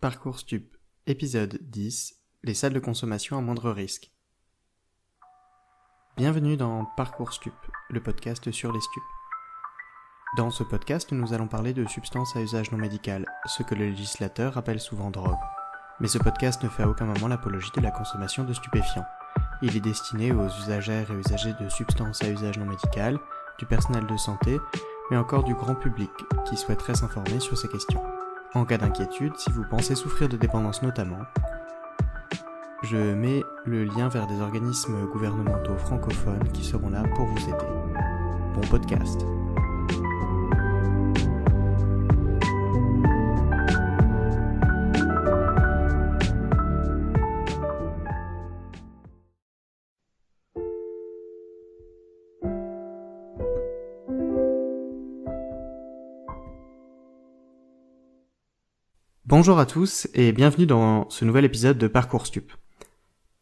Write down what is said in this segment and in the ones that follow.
Parcours Stup, épisode 10, les salles de consommation à moindre risque. Bienvenue dans Parcours Stup, le podcast sur les stupes. Dans ce podcast, nous allons parler de substances à usage non médical, ce que le législateur appelle souvent drogue. Mais ce podcast ne fait à aucun moment l'apologie de la consommation de stupéfiants. Il est destiné aux usagères et usagers de substances à usage non médical, du personnel de santé, mais encore du grand public qui souhaiterait s'informer sur ces questions. En cas d'inquiétude, si vous pensez souffrir de dépendance notamment, je mets le lien vers des organismes gouvernementaux francophones qui seront là pour vous aider. Bon podcast. Bonjour à tous et bienvenue dans ce nouvel épisode de Parcours Stup.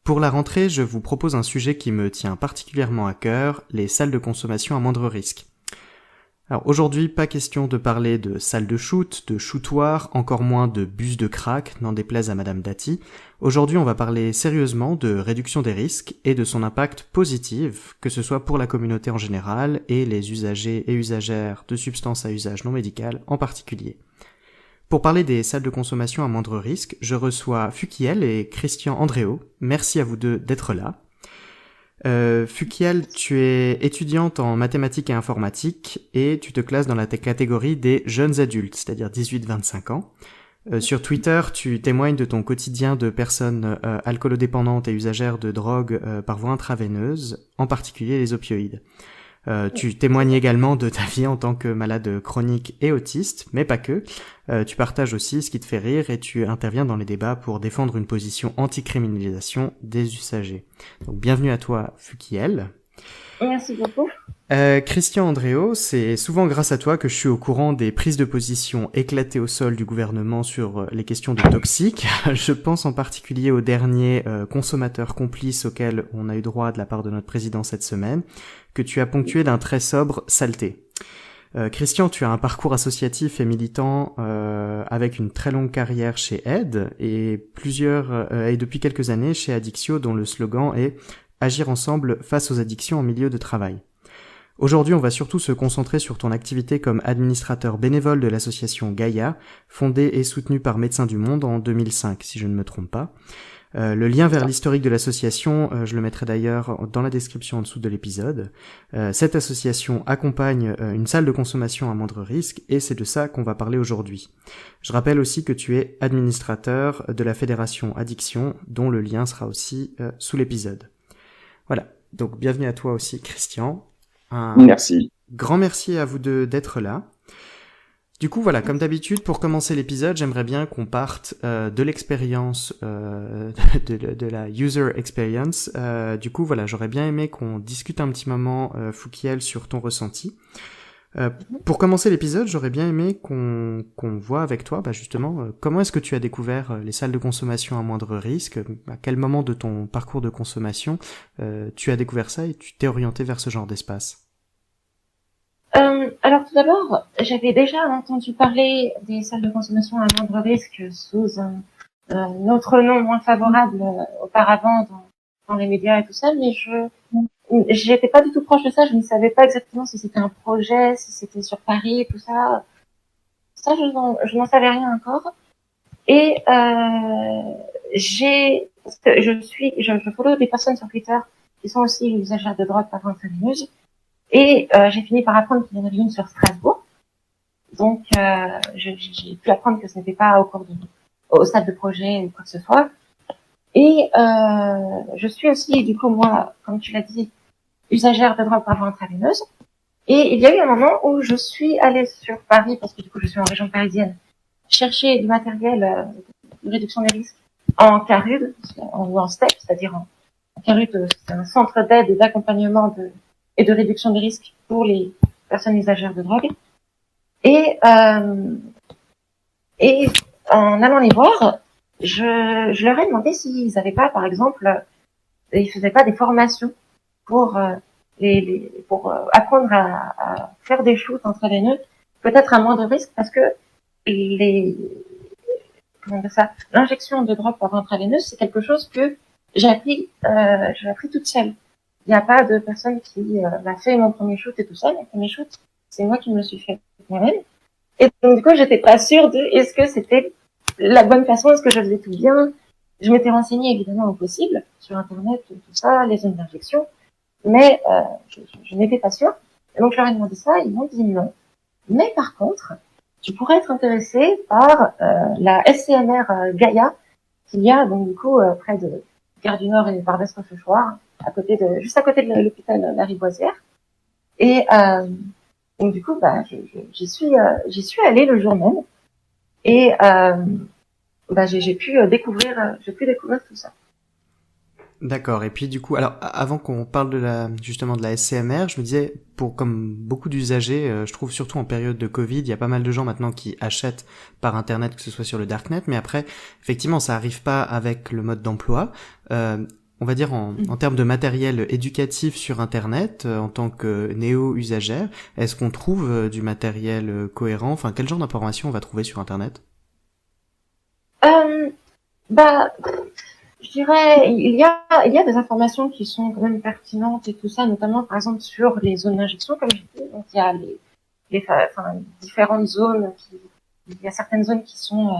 Pour la rentrée, je vous propose un sujet qui me tient particulièrement à cœur, les salles de consommation à moindre risque. Alors aujourd'hui, pas question de parler de salles de shoot, de shootoirs, encore moins de bus de crack, n'en déplaise à Madame Dati. Aujourd'hui, on va parler sérieusement de réduction des risques et de son impact positif, que ce soit pour la communauté en général et les usagers et usagères de substances à usage non médical en particulier. Pour parler des salles de consommation à moindre risque, je reçois Fukiel et Christian Andréo. Merci à vous deux d'être là. Fukiel, tu es étudiante en mathématiques et informatique et tu te classes dans la catégorie des jeunes adultes, c'est-à-dire 18-25 ans. Sur Twitter, tu témoignes de ton quotidien de personnes alcoolodépendantes et usagères de drogue par voie intraveineuse, en particulier les opioïdes. Tu témoignes également de ta vie en tant que malade chronique et autiste, mais pas que. Tu partages aussi ce qui te fait rire et tu interviens dans les débats pour défendre une position anti-criminalisation des usagers. Donc bienvenue à toi, Fukiel. Merci beaucoup. Christian Andréo, c'est souvent grâce à toi que je suis au courant des prises de position éclatées au sol du gouvernement sur les questions de toxiques. Je pense en particulier au dernier consommateur complice auquel on a eu droit de la part de notre président cette semaine, que tu as ponctué d'un très sobre saleté. Christian, tu as un parcours associatif et militant avec une très longue carrière chez Aide et depuis quelques années chez Addictio, dont le slogan est « Agir ensemble face aux addictions en milieu de travail ». Aujourd'hui, on va surtout se concentrer sur ton activité comme administrateur bénévole de l'association Gaïa, fondée et soutenue par Médecins du Monde en 2005, si je ne me trompe pas. Le lien vers l'historique de l'association, je le mettrai d'ailleurs dans la description en dessous de l'épisode. Cette association accompagne une salle de consommation à moindre risque et c'est de ça qu'on va parler aujourd'hui. Je rappelle aussi que tu es administrateur de la fédération Addiction, dont le lien sera aussi sous l'épisode. Voilà, donc bienvenue à toi aussi Christian. Merci. Grand merci à vous deux d'être là. Du coup, voilà, comme d'habitude, pour commencer l'épisode, j'aimerais bien qu'on parte de l'expérience, de la user experience. Du coup, voilà, j'aurais bien aimé qu'on discute un petit moment, Fukiel, sur ton ressenti. Pour commencer l'épisode, j'aurais bien aimé qu'on voit avec toi, justement, comment est-ce que tu as découvert les salles de consommation à moindre risque, à quel moment de ton parcours de consommation tu as découvert ça et tu t'es orienté vers ce genre d'espace. Alors tout d'abord, j'avais déjà entendu parler des salles de consommation à moindre risque sous un autre nom moins favorable auparavant dans les médias et tout ça, mais j'étais pas du tout proche de ça, je ne savais pas exactement si c'était un projet, si c'était sur Paris et tout ça. Ça, je n'en savais rien encore. Et je follow des personnes sur Twitter qui sont aussi usagères de drogue par voie intraveineuse. Et j'ai fini par apprendre qu'il y en avait une sur Strasbourg. Donc j'ai pu apprendre que ce n'était pas au stade de projet ou quoi que ce soit. Et je suis aussi, du coup, moi, comme tu l'as dit, usagère de drogue par voie intraveineuse. Et il y a eu un moment où je suis allée sur Paris, parce que du coup je suis en région parisienne, chercher du matériel de réduction des risques en CARUD, ou en STEP, c'est-à-dire en CARUD, c'est un centre d'aide et d'accompagnement et de réduction des risques pour les personnes usagères de drogue. Et en allant les voir, je leur ai demandé s'ils avaient pas, par exemple, ils faisaient pas des formations pour apprendre à faire des shoots intraveineux, peut-être à moindre risque, parce que comment dire ça, l'injection de drogue par voie intraveineuse, c'est quelque chose que j'ai appris toute seule. Il n'y a pas de personne qui m'a fait mon premier shoot et tout ça. Mon premier shoot, c'est moi qui me le suis fait moi-même. Et donc, du coup, j'étais pas sûre de est-ce que c'était la bonne façon, est-ce que je faisais tout bien. Je m'étais renseignée évidemment au possible sur Internet, tout ça, les zones d'injection, mais je n'étais pas sûre. Et donc, je leur ai demandé ça, ils m'ont dit non. Mais par contre, tu pourrais être intéressé par la SCMR Gaïa, qu'il y a donc du coup près de Gare du Nord et Barbès-Rochechouart, juste à côté de l'hôpital Lariboisière. Et donc du coup, bah, j'y suis allée le jour même, et bah, j'ai pu découvrir tout ça. D'accord. Et puis du coup, alors avant qu'on parle justement de la SCMR, je me disais, comme beaucoup d'usagers, je trouve surtout en période de Covid, il y a pas mal de gens maintenant qui achètent par Internet, que ce soit sur le darknet, mais après, effectivement, ça arrive pas avec le mode d'emploi. On va dire en termes de matériel éducatif sur Internet, en tant que néo-usagère, est-ce qu'on trouve du matériel cohérent? Enfin, quel genre d'informations on va trouver sur Internet? Bah, je dirais, il y a des informations qui sont quand même pertinentes et tout ça, notamment par exemple sur les zones d'injection, comme je disais. Donc il y a différentes zones il y a certaines zones qui sont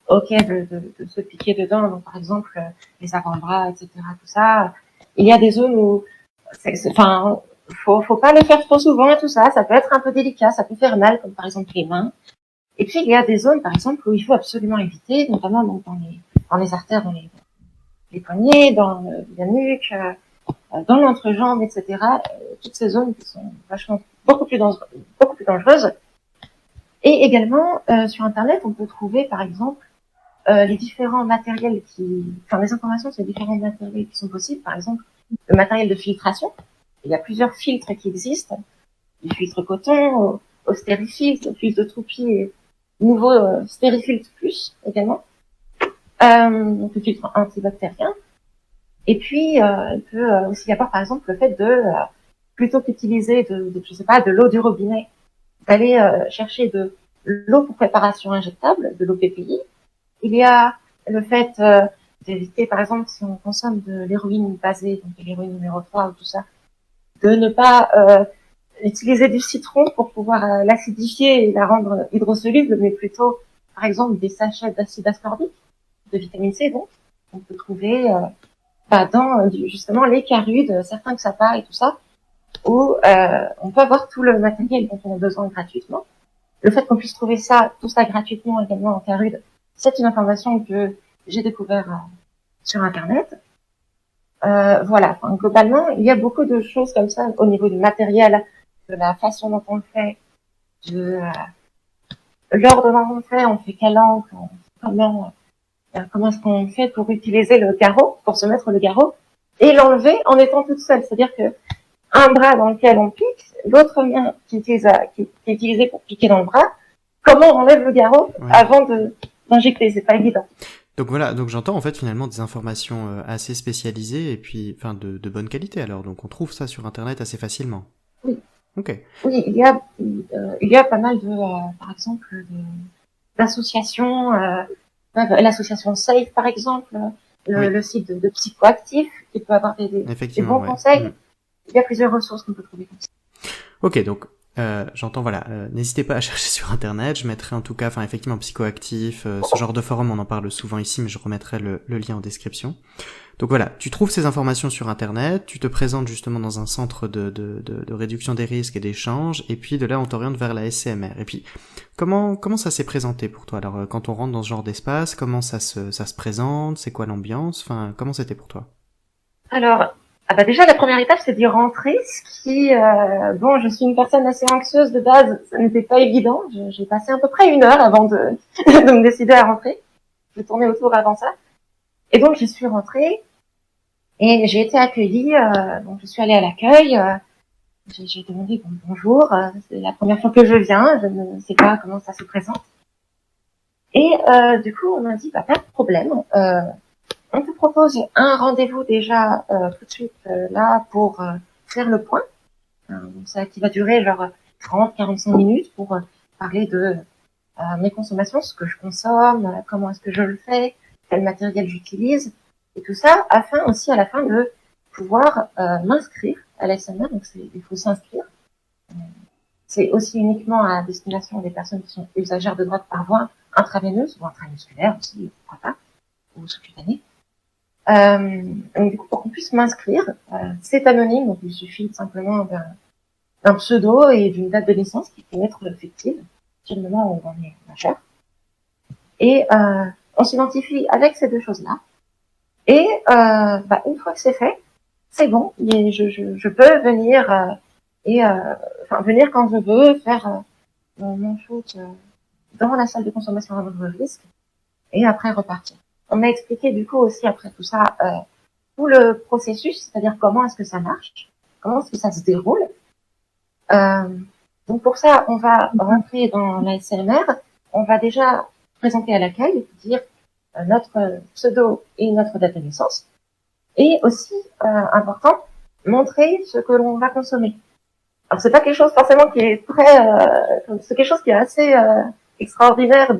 ok de se piquer dedans. Donc par exemple les avant-bras, etc. Tout ça. Il y a des zones où, faut pas le faire trop souvent et tout ça. Ça peut être un peu délicat, ça peut faire mal, comme par exemple les mains. Et puis il y a des zones, par exemple, où il faut absolument éviter, notamment donc dans les artères, dans les poignets, dans la nuque, dans l'entrejambe, etc. Toutes ces zones qui sont beaucoup plus dangereuses. Et également, sur Internet, on peut trouver, par exemple, les différents matériels les informations sur les différents matériels qui sont possibles. Par exemple, le matériel de filtration. Il y a plusieurs filtres qui existent. Du filtre coton, au stérifiltre, au filtre de Troupy et nouveau stérifiltre plus également. Donc le filtre antibactérien. Et puis, il peut aussi y avoir, par exemple, le fait de, plutôt qu'utiliser de l'eau du robinet, d'aller chercher de l'eau pour préparation injectable, de l'eau PPI. Il y a le fait d'éviter, par exemple, si on consomme de l'héroïne basée, donc de l'héroïne numéro 3 ou tout ça, de ne pas utiliser du citron pour pouvoir l'acidifier et la rendre hydrosoluble, mais plutôt, par exemple, des sachets d'acide ascorbique, de vitamine C, donc, on peut trouver dans justement les carudes, certains que ça part et tout ça, où on peut avoir tout le matériel dont on a besoin gratuitement. Le fait qu'on puisse trouver tout ça gratuitement également en carude, c'est une information que j'ai découvert sur Internet. Voilà, enfin, globalement, il y a beaucoup de choses comme ça au niveau du matériel, de la façon dont on le fait, de l'ordre dont on le fait, on fait quelle encre, comment est-ce qu'on fait pour utiliser le garrot, pour se mettre le garrot, et l'enlever en étant toute seule. C'est-à-dire que un bras dans lequel on pique, l'autre main qui est utilisée pour piquer dans le bras, comment on enlève le garrot avant d'injecter, c'est pas évident. Donc voilà, donc j'entends en fait finalement des informations assez spécialisées et puis enfin de bonne qualité alors, donc on trouve ça sur Internet assez facilement. Oui. Ok. Oui, il y a pas mal par exemple, d'associations, l'association Safe par exemple, le site de Psychoactif qui peut avoir des bons conseils. Il y a plusieurs ressources qu'on peut trouver comme ça. Ok, donc j'entends, voilà, n'hésitez pas à chercher sur Internet, je mettrai en tout cas, enfin effectivement, Psychoactif, ce genre de forum, on en parle souvent ici, mais je remettrai le lien en description. Donc voilà, tu trouves ces informations sur Internet, tu te présentes justement dans un centre de réduction des risques et d'échange, et puis de là on t'oriente vers la SCMR. Et puis, comment ça s'est présenté pour toi? Alors quand on rentre dans ce genre d'espace, comment ça se présente? C'est quoi l'ambiance? Enfin, comment c'était pour toi? Alors, déjà la première étape c'est d'y rentrer, ce qui bon, je suis une personne assez anxieuse de base, ça n'était pas évident. J'ai passé à peu près 1 heure avant de de me décider à rentrer. Je tournais autour avant ça. Et donc j'y suis rentrée et j'ai été accueillie. Donc je suis allée à l'accueil. J'ai demandé bonjour. C'est la première fois que je viens. Je ne sais pas comment ça se présente. Et du coup on m'a dit pas de problème. On te propose un rendez-vous déjà tout de suite là pour faire le point. Ça qui va durer genre 30-45 minutes pour parler de mes consommations, ce que je consomme, comment est-ce que je le fais, quel matériel j'utilise, et tout ça, afin aussi à la fin de pouvoir m'inscrire à l'ASMR. Donc il faut s'inscrire. C'est aussi uniquement à destination des personnes qui sont usagères de drogue par voie intraveineuse ou intramusculaire aussi, pourquoi pas, ou sous-cutanée. Donc du coup, pour qu'on puisse m'inscrire, c'est anonyme, donc il suffit simplement d'un pseudo et d'une date de naissance qui peut être fictive, sur le moment où on est majeur. Et on s'identifie avec ces deux choses-là. Et une fois que c'est fait, c'est bon. Je peux venir venir quand je veux, faire mon shoot dans la salle de consommation à moindre risque, et après repartir. On a expliqué du coup aussi après tout ça tout le processus, c'est-à-dire comment est-ce que ça marche, comment est-ce que ça se déroule. Donc pour ça, on va rentrer dans la SMR, on va déjà présenter à l'accueil, dire notre pseudo et notre date de naissance, et aussi important, montrer ce que l'on va consommer. Alors c'est pas quelque chose forcément qui est c'est quelque chose qui est assez extraordinaire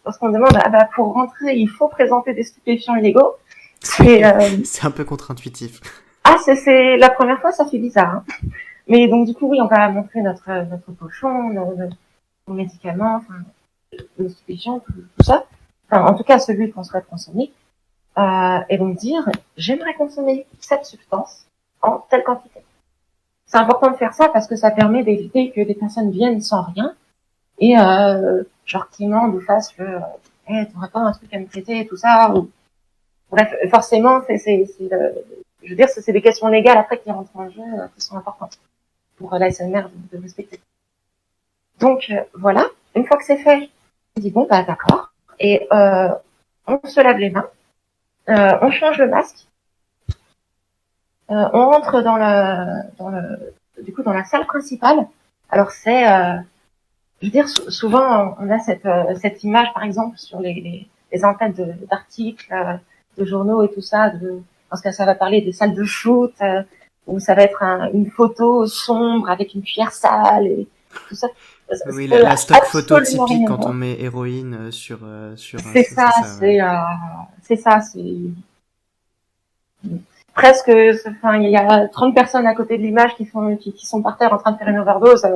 lorsqu'on demande pour rentrer il faut présenter des stupéfiants illégaux. C'est un peu contre-intuitif. Ah c'est la première fois ça fait bizarre. Hein. Mais donc du coup oui on va montrer notre pochon, nos médicaments, enfin nos stupéfiants, tout ça. Enfin en tout cas celui qu'on souhaite consommer. Et donc dire j'aimerais consommer cette substance en telle quantité. C'est important de faire ça parce que ça permet d'éviter que des personnes viennent sans rien et genre qui demandent ou fassent le t'aurais pas un truc à me prêter et tout ça ou bref forcément je veux dire c'est des questions légales après qui rentrent en jeu qui sont importantes pour l'ASMR de respecter. Donc voilà, une fois que c'est fait, on dit bon d'accord et on se lave les mains, on change le masque. On rentre dans la salle principale. Alors c'est, je veux dire, souvent on a cette image, par exemple, sur les antennes d'articles, de journaux et tout ça, parce que ça va parler des salles de shoot, où ça va être une photo sombre avec une cuillère sale et tout ça. Oui, la stock photo typique quand on met héroïne sur. C'est ça. Presque, enfin, il y a 30 personnes à côté de l'image qui sont par terre en train de faire une overdose.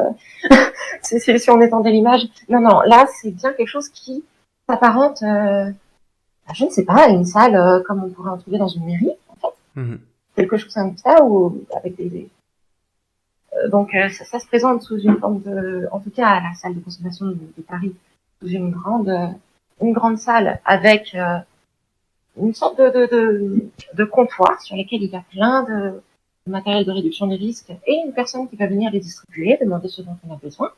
Si on étendait l'image. Non, là, c'est bien quelque chose qui s'apparente, je ne sais pas, à une salle comme on pourrait en trouver dans une mairie, en fait. Mm-hmm. Quelque chose comme ça, ou avec donc, ça se présente sous une forme en tout cas, à la salle de consommation de Paris, sous une grande salle avec, une sorte de comptoir sur lesquels il y a plein de matériel de réduction des risques et une personne qui va venir les distribuer, demander ce dont on a besoin.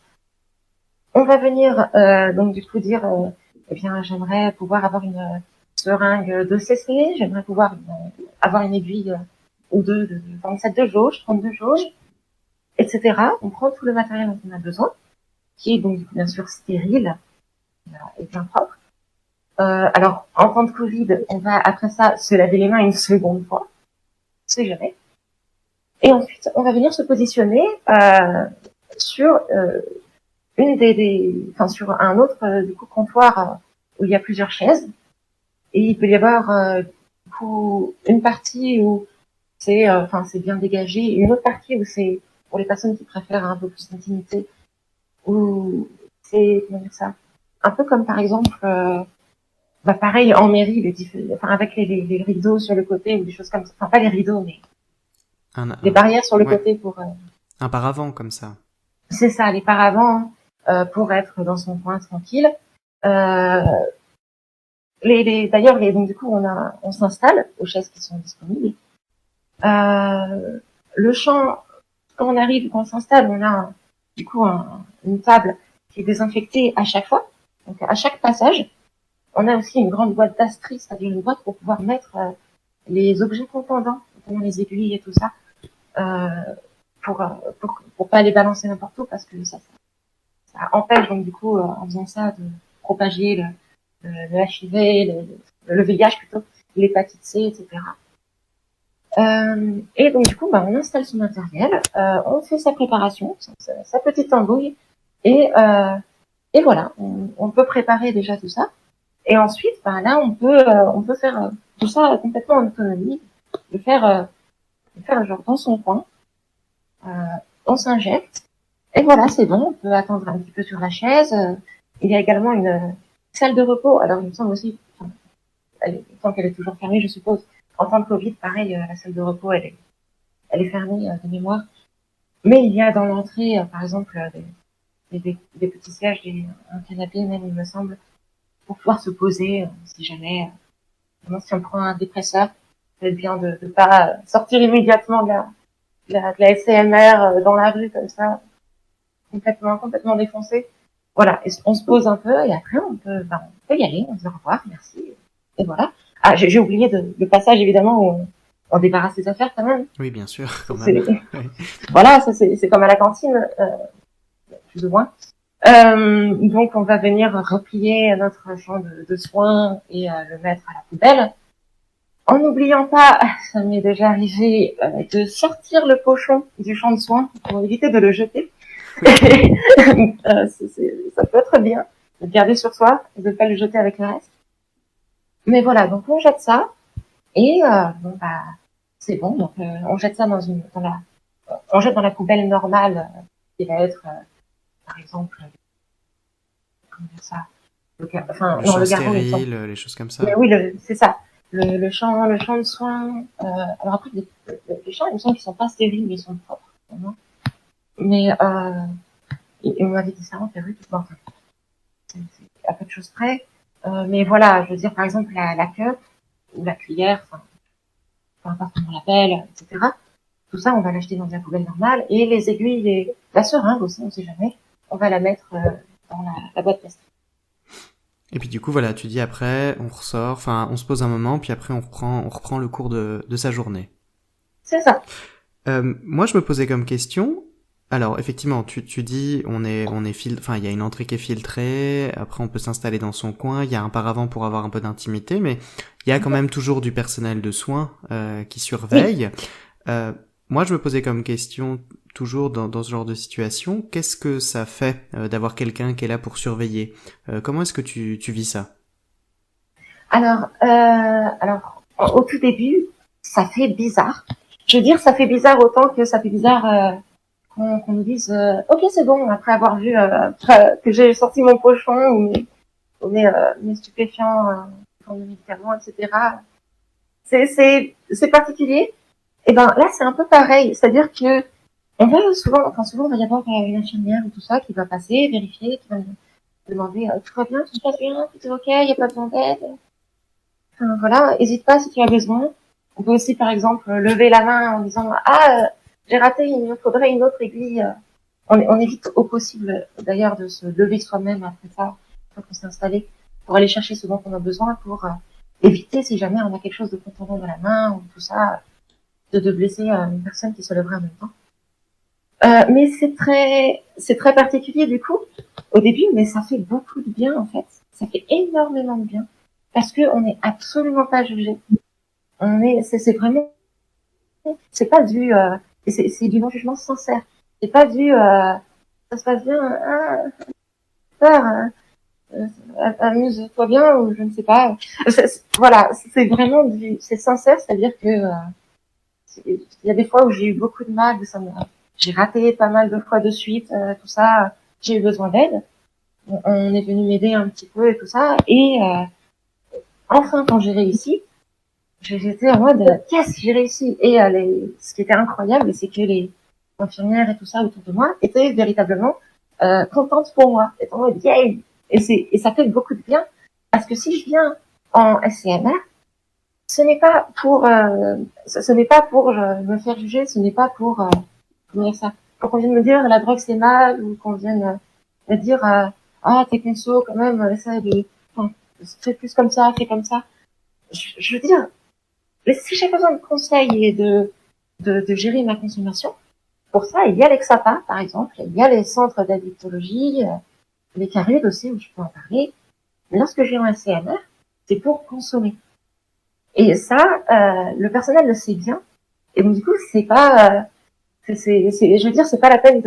On va venir donc du coup dire j'aimerais pouvoir avoir une seringue de CC, j'aimerais pouvoir avoir une aiguille ou deux de 27 de jauge, 32 jauges, etc. On prend tout le matériel dont on a besoin, qui est donc bien sûr stérile et bien propre. Alors, en temps de Covid, on va après ça se laver les mains une seconde fois, c'est jamais. Et ensuite, on va venir se positionner sur sur un autre du coup comptoir où il y a plusieurs chaises. Et il peut y avoir du coup une partie où c'est bien dégagé, et une autre partie où c'est pour les personnes qui préfèrent un peu plus d'intimité, où c'est comment dire ça, un peu comme par exemple pareil en mairie avec les rideaux sur le côté ou des choses comme ça, enfin pas les rideaux mais les barrières sur le côté pour un paravent comme ça. C'est ça, les paravents pour être dans son coin tranquille. D'ailleurs donc du coup on s'installe aux chaises qui sont disponibles. Le champ, quand on s'installe, on a du coup une table qui est désinfectée à chaque fois, donc à chaque passage. On a aussi une grande boîte d'astri, c'est-à-dire une boîte pour pouvoir mettre les objets contondants, notamment les aiguilles et tout ça, pour pas les balancer n'importe où, parce que ça empêche donc du coup en faisant ça de propager le HIV, le VIH plutôt, l'hépatite C, etc. Et donc du coup on installe son matériel, on fait sa préparation, sa petite tambouille, et Et voilà, on peut préparer déjà tout ça. Et ensuite, ben là, on peut faire tout ça complètement en autonomie, le faire genre dans son coin. Euh, on s'injecte. Et voilà, c'est bon. On peut attendre un petit peu sur la chaise. Il y a également une salle de repos. Alors, il me semble aussi, enfin, il me semble qu'elle est toujours fermée, je suppose. En temps de Covid, pareil, la salle de repos, elle est fermée de mémoire. Mais il y a dans l'entrée, par exemple, des petits sièges, un canapé même, il me semble, pour pouvoir se poser, si jamais, si on prend un dépresseur, c'est bien de pas sortir immédiatement de la SCMR dans la rue comme ça, complètement défoncé. Voilà, et on se pose un peu et après on peut y aller, on se dit au revoir, merci, et voilà. Ah, j'ai oublié le passage évidemment où on débarrasse ses affaires quand même. Oui, bien sûr, quand même. Oui. Voilà, ça c'est comme à la cantine, plus ou moins. Donc on va venir replier notre champ de soins et le mettre à la poubelle. En n'oubliant pas, ça m'est déjà arrivé de sortir le pochon du champ de soins pour éviter de le jeter. Ça peut être bien de le garder sur soi et de ne pas le jeter avec le reste. Mais voilà, donc on jette ça et bon bah c'est bon. Donc on jette ça on jette dans la poubelle normale qui va être par exemple comment dire ça, le champ stérile, les choses comme ça. Mais oui, c'est ça. Le champ de soins. Alors après, les champs, il me semble qu'ils sont pas stériles, mais ils sont propres. Vraiment. Mais on m'avait dit ça en Pérou, tout bon, c'est à peu de choses près. Mais voilà, je veux dire, par exemple, la cup ou la cuillère, enfin, peu importe comment on l'appelle, etc. Tout ça, on va l'acheter dans la poubelle normale. Et les aiguilles, la seringue aussi, on sait jamais, on va la mettre dans la boîte plastique. Et puis du coup, voilà, tu dis après, on ressort, enfin, on se pose un moment, puis après on reprend le cours de sa journée. C'est ça. Moi, je me posais comme question. Alors, effectivement, tu dis, enfin, il y a une entrée qui est filtrée. Après, on peut s'installer dans son coin. Il y a un paravent pour avoir un peu d'intimité, mais il y a quand même toujours du personnel de soins qui surveille. Oui. Moi, je me posais comme question toujours dans ce genre de situation, qu'est-ce que ça fait d'avoir quelqu'un qui est là pour surveiller? Comment est-ce que tu vis ça? Alors, au tout début, ça fait bizarre. Je veux dire, ça fait bizarre autant que ça fait bizarre qu'on nous dise ok, c'est bon, après avoir vu que j'ai sorti mon pochon ou mes stupéfiants, mes médicaments, etc. C'est particulier. Et ben là, c'est un peu pareil, c'est-à-dire que on va souvent, il va y avoir une infirmière ou tout ça qui va passer, vérifier, qui va me demander tout va bien, tout se passe bien, tout est ok, il n'y a pas besoin d'aide. Enfin, voilà, hésite pas si tu as besoin. On peut aussi, par exemple, lever la main en disant j'ai raté, il me faudrait une autre aiguille. On évite au possible d'ailleurs de se lever soi-même après ça, quand on s'est installé, pour aller chercher ce dont on a besoin, pour éviter, si jamais on a quelque chose de contondant dans la main ou tout ça, de blesser une personne qui se lèverait en même temps. Mais c'est très particulier du coup au début, mais ça fait beaucoup de bien en fait. Ça fait énormément de bien parce que on n'est absolument pas jugé. C'est vraiment, c'est pas du, c'est du non-jugement sincère. C'est pas du, ça se passe bien, amuse-toi bien ou je ne sais pas. Voilà, c'est vraiment c'est sincère, c'est-à-dire que il y a des fois où j'ai eu beaucoup de mal, j'ai raté pas mal de fois de suite, tout ça, j'ai eu besoin d'aide. On est venu m'aider un petit peu et tout ça, et enfin quand j'ai réussi, j'étais en mode yes, j'ai réussi. Et ce qui était incroyable, c'est que les infirmières et tout ça autour de moi étaient véritablement contentes pour moi, étaient en mode yay. Et ça fait beaucoup de bien parce que si je viens en SCMR, ce n'est pas pour me faire juger, ce n'est pas pour comment dire ça, pour qu'on vienne me dire la drogue c'est mal ou qu'on vienne me dire t'es conso quand même, essaie de fais plus comme ça, fais comme ça. Je veux dire, si j'ai besoin de conseils et de gérer ma consommation, pour ça, il y a l'Exapa, par exemple, il y a les centres d'addictologie, les Carides aussi, où je peux en parler. Mais lorsque j'ai un CMR, c'est pour consommer. Et ça, le personnel le sait bien. Et donc, du coup, c'est pas, je veux dire, c'est pas la peine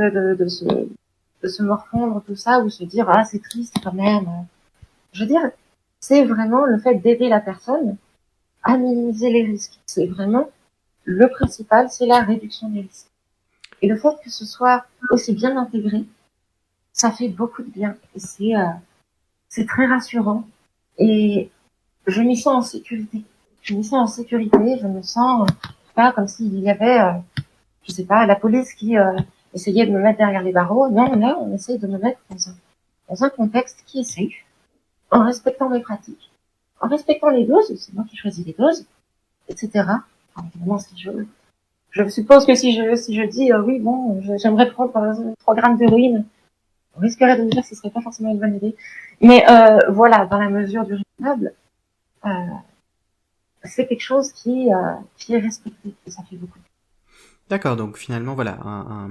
se morfondre tout ça ou se dire ah c'est triste quand même. Je veux dire, c'est vraiment le fait d'aider la personne à minimiser les risques. C'est vraiment le principal, c'est la réduction des risques. Et le fait que ce soit aussi bien intégré, ça fait beaucoup de bien. Et c'est très rassurant. Et je m'y sens en sécurité. Je m'y sens en sécurité. Je me sens pas comme s'il y avait, je sais pas, la police qui essayait de me mettre derrière les barreaux. Non, là, on essaye de me mettre dans un contexte qui est safe, en respectant mes pratiques, en respectant les doses. C'est moi qui choisis les doses, etc. Enfin, évidemment, si je suppose que si je dis oui, bon, j'aimerais prendre 3 grammes d'héroïne, on risquerait de me dire que ce serait pas forcément une bonne idée. Mais voilà, dans la mesure du raisonnable, euh, c'est quelque chose qui est respecté et ça fait beaucoup. D'accord, donc finalement, voilà, un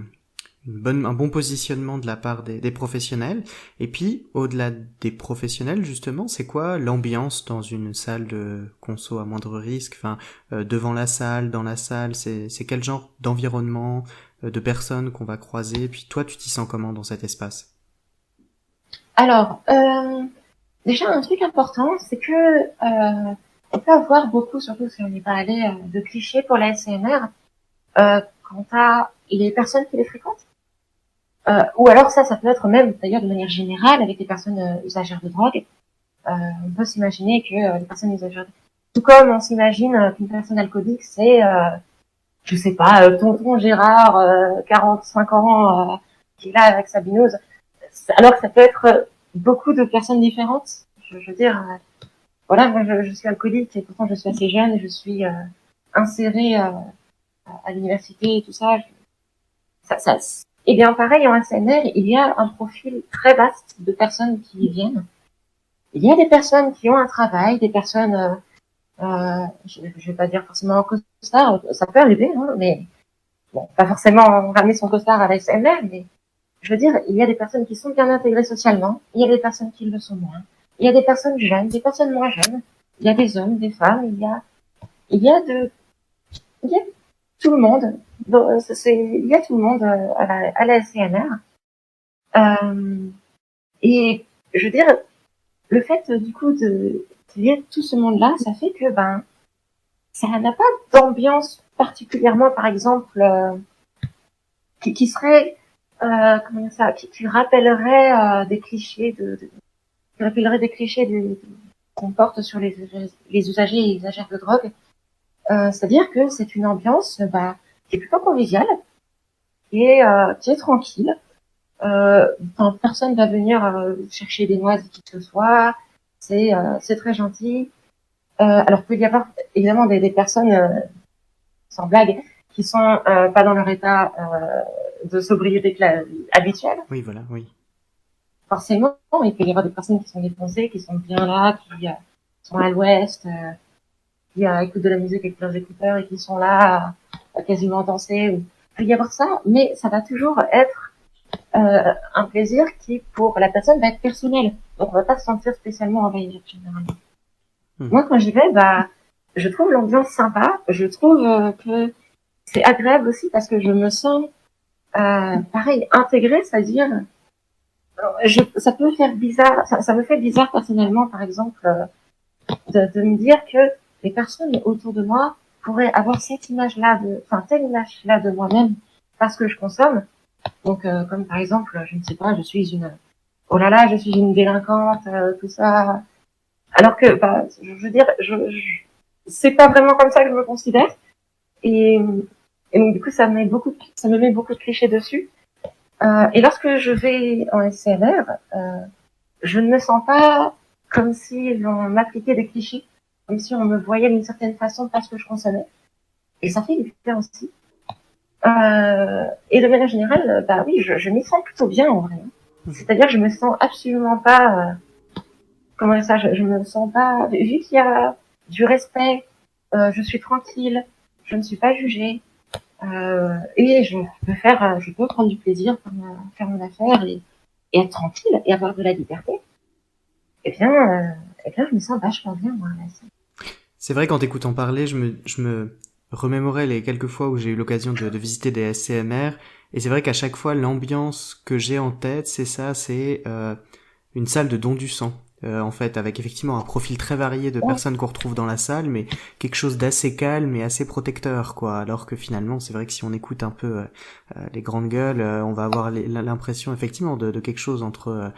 bon positionnement de la part des professionnels. Et puis, au-delà des professionnels, justement, c'est quoi l'ambiance dans une salle de conso à moindre risque? Enfin, devant la salle, dans la salle, c'est quel genre d'environnement, de personnes qu'on va croiser? Puis toi, tu t'y sens comment dans cet espace? Alors, déjà un truc important, c'est que on peut avoir beaucoup, surtout si on n'est pas allé, de clichés pour la SMR quant à les personnes qui les fréquentent. Ou alors ça peut être même d'ailleurs de manière générale avec les personnes usagères de drogue. On peut s'imaginer que les personnes usagères, tout comme on s'imagine qu'une personne alcoolique, c'est, je sais pas, tonton Gérard, 45 ans, qui est là avec sa binouse. Alors que ça peut être beaucoup de personnes différentes. Je veux dire, voilà, moi je suis alcoolique et pourtant je suis assez jeune et je suis insérée à l'université et tout ça. Et bien pareil en SNR, il y a un profil très vaste de personnes qui y viennent. Il y a des personnes qui ont un travail, des personnes, je vais pas dire forcément en costard, ça peut arriver, hein, mais bon, pas forcément ramener son costard à la SNR, mais je veux dire, il y a des personnes qui sont bien intégrées socialement, il y a des personnes qui le sont moins, il y a des personnes jeunes, des personnes moins jeunes, il y a des hommes, des femmes, il y a tout le monde. Donc, il y a tout le monde à la SCNR. Et je veux dire, le fait du coup qu'il y ait tout ce monde-là, ça fait que ça n'a pas d'ambiance particulièrement, par exemple, qui serait comment dire ça, qui rappellerait des clichés qui rappellerait des clichés qu'on porte sur les usagers et usagères de drogue. C'est-à-dire que c'est une ambiance qui est plutôt conviviale, qui est tranquille. Personne va venir chercher des noises qui que ce soit. C'est très gentil. Alors qu'il y avoir évidemment des personnes, sans blague, qui sont pas dans leur état de sobriété habituelle. Oui, voilà, oui. Forcément, il peut y avoir des personnes qui sont défoncées, qui sont bien là, qui sont à l'ouest, qui écoutent de la musique avec leurs écouteurs et qui sont là à quasiment danser. Il peut y avoir ça, mais ça va toujours être un plaisir qui, pour la personne, va être personnel. Donc, on va pas se sentir spécialement envahi, généralement. Moi, quand j'y vais, je trouve l'ambiance sympa. Je trouve que c'est agréable aussi parce que je me sens, pareil, intégrée, c'est-à-dire, ça peut faire bizarre, ça me fait bizarre personnellement, par exemple, de me dire que les personnes autour de moi pourraient avoir telle image-là de moi-même parce que je consomme. Donc, comme par exemple, je ne sais pas, oh là là, je suis une délinquante, tout ça. Alors que, je veux dire, c'est pas vraiment comme ça que je me considère. Et donc, du coup, ça me met beaucoup de clichés dessus. Et lorsque je vais en SCNR, je ne me sens pas comme si on m'appliquait des clichés, comme si on me voyait d'une certaine façon parce que je consommais. Et ça fait du bien aussi. Et de manière générale, oui, je m'y sens plutôt bien en vrai. C'est-à-dire que je me sens absolument pas, comment dire ça, je me sens pas, vu qu'il y a du respect, je suis tranquille, je ne suis pas jugée, et je peux prendre du plaisir, faire mon affaire et être tranquille et avoir de la liberté. Eh bien, je me sens vachement bien, moi, là. C'est vrai, qu'en t'écoutant parler, je me remémorer les quelques fois où j'ai eu l'occasion de visiter des SCMR, et c'est vrai qu'à chaque fois, l'ambiance que j'ai en tête, c'est une salle de don du sang. En fait, avec effectivement un profil très varié de Ouais, personnes qu'on retrouve dans la salle, mais quelque chose d'assez calme et assez protecteur, quoi. Alors que finalement, c'est vrai que si on écoute un peu les grandes gueules, on va avoir l'impression effectivement de quelque chose entre,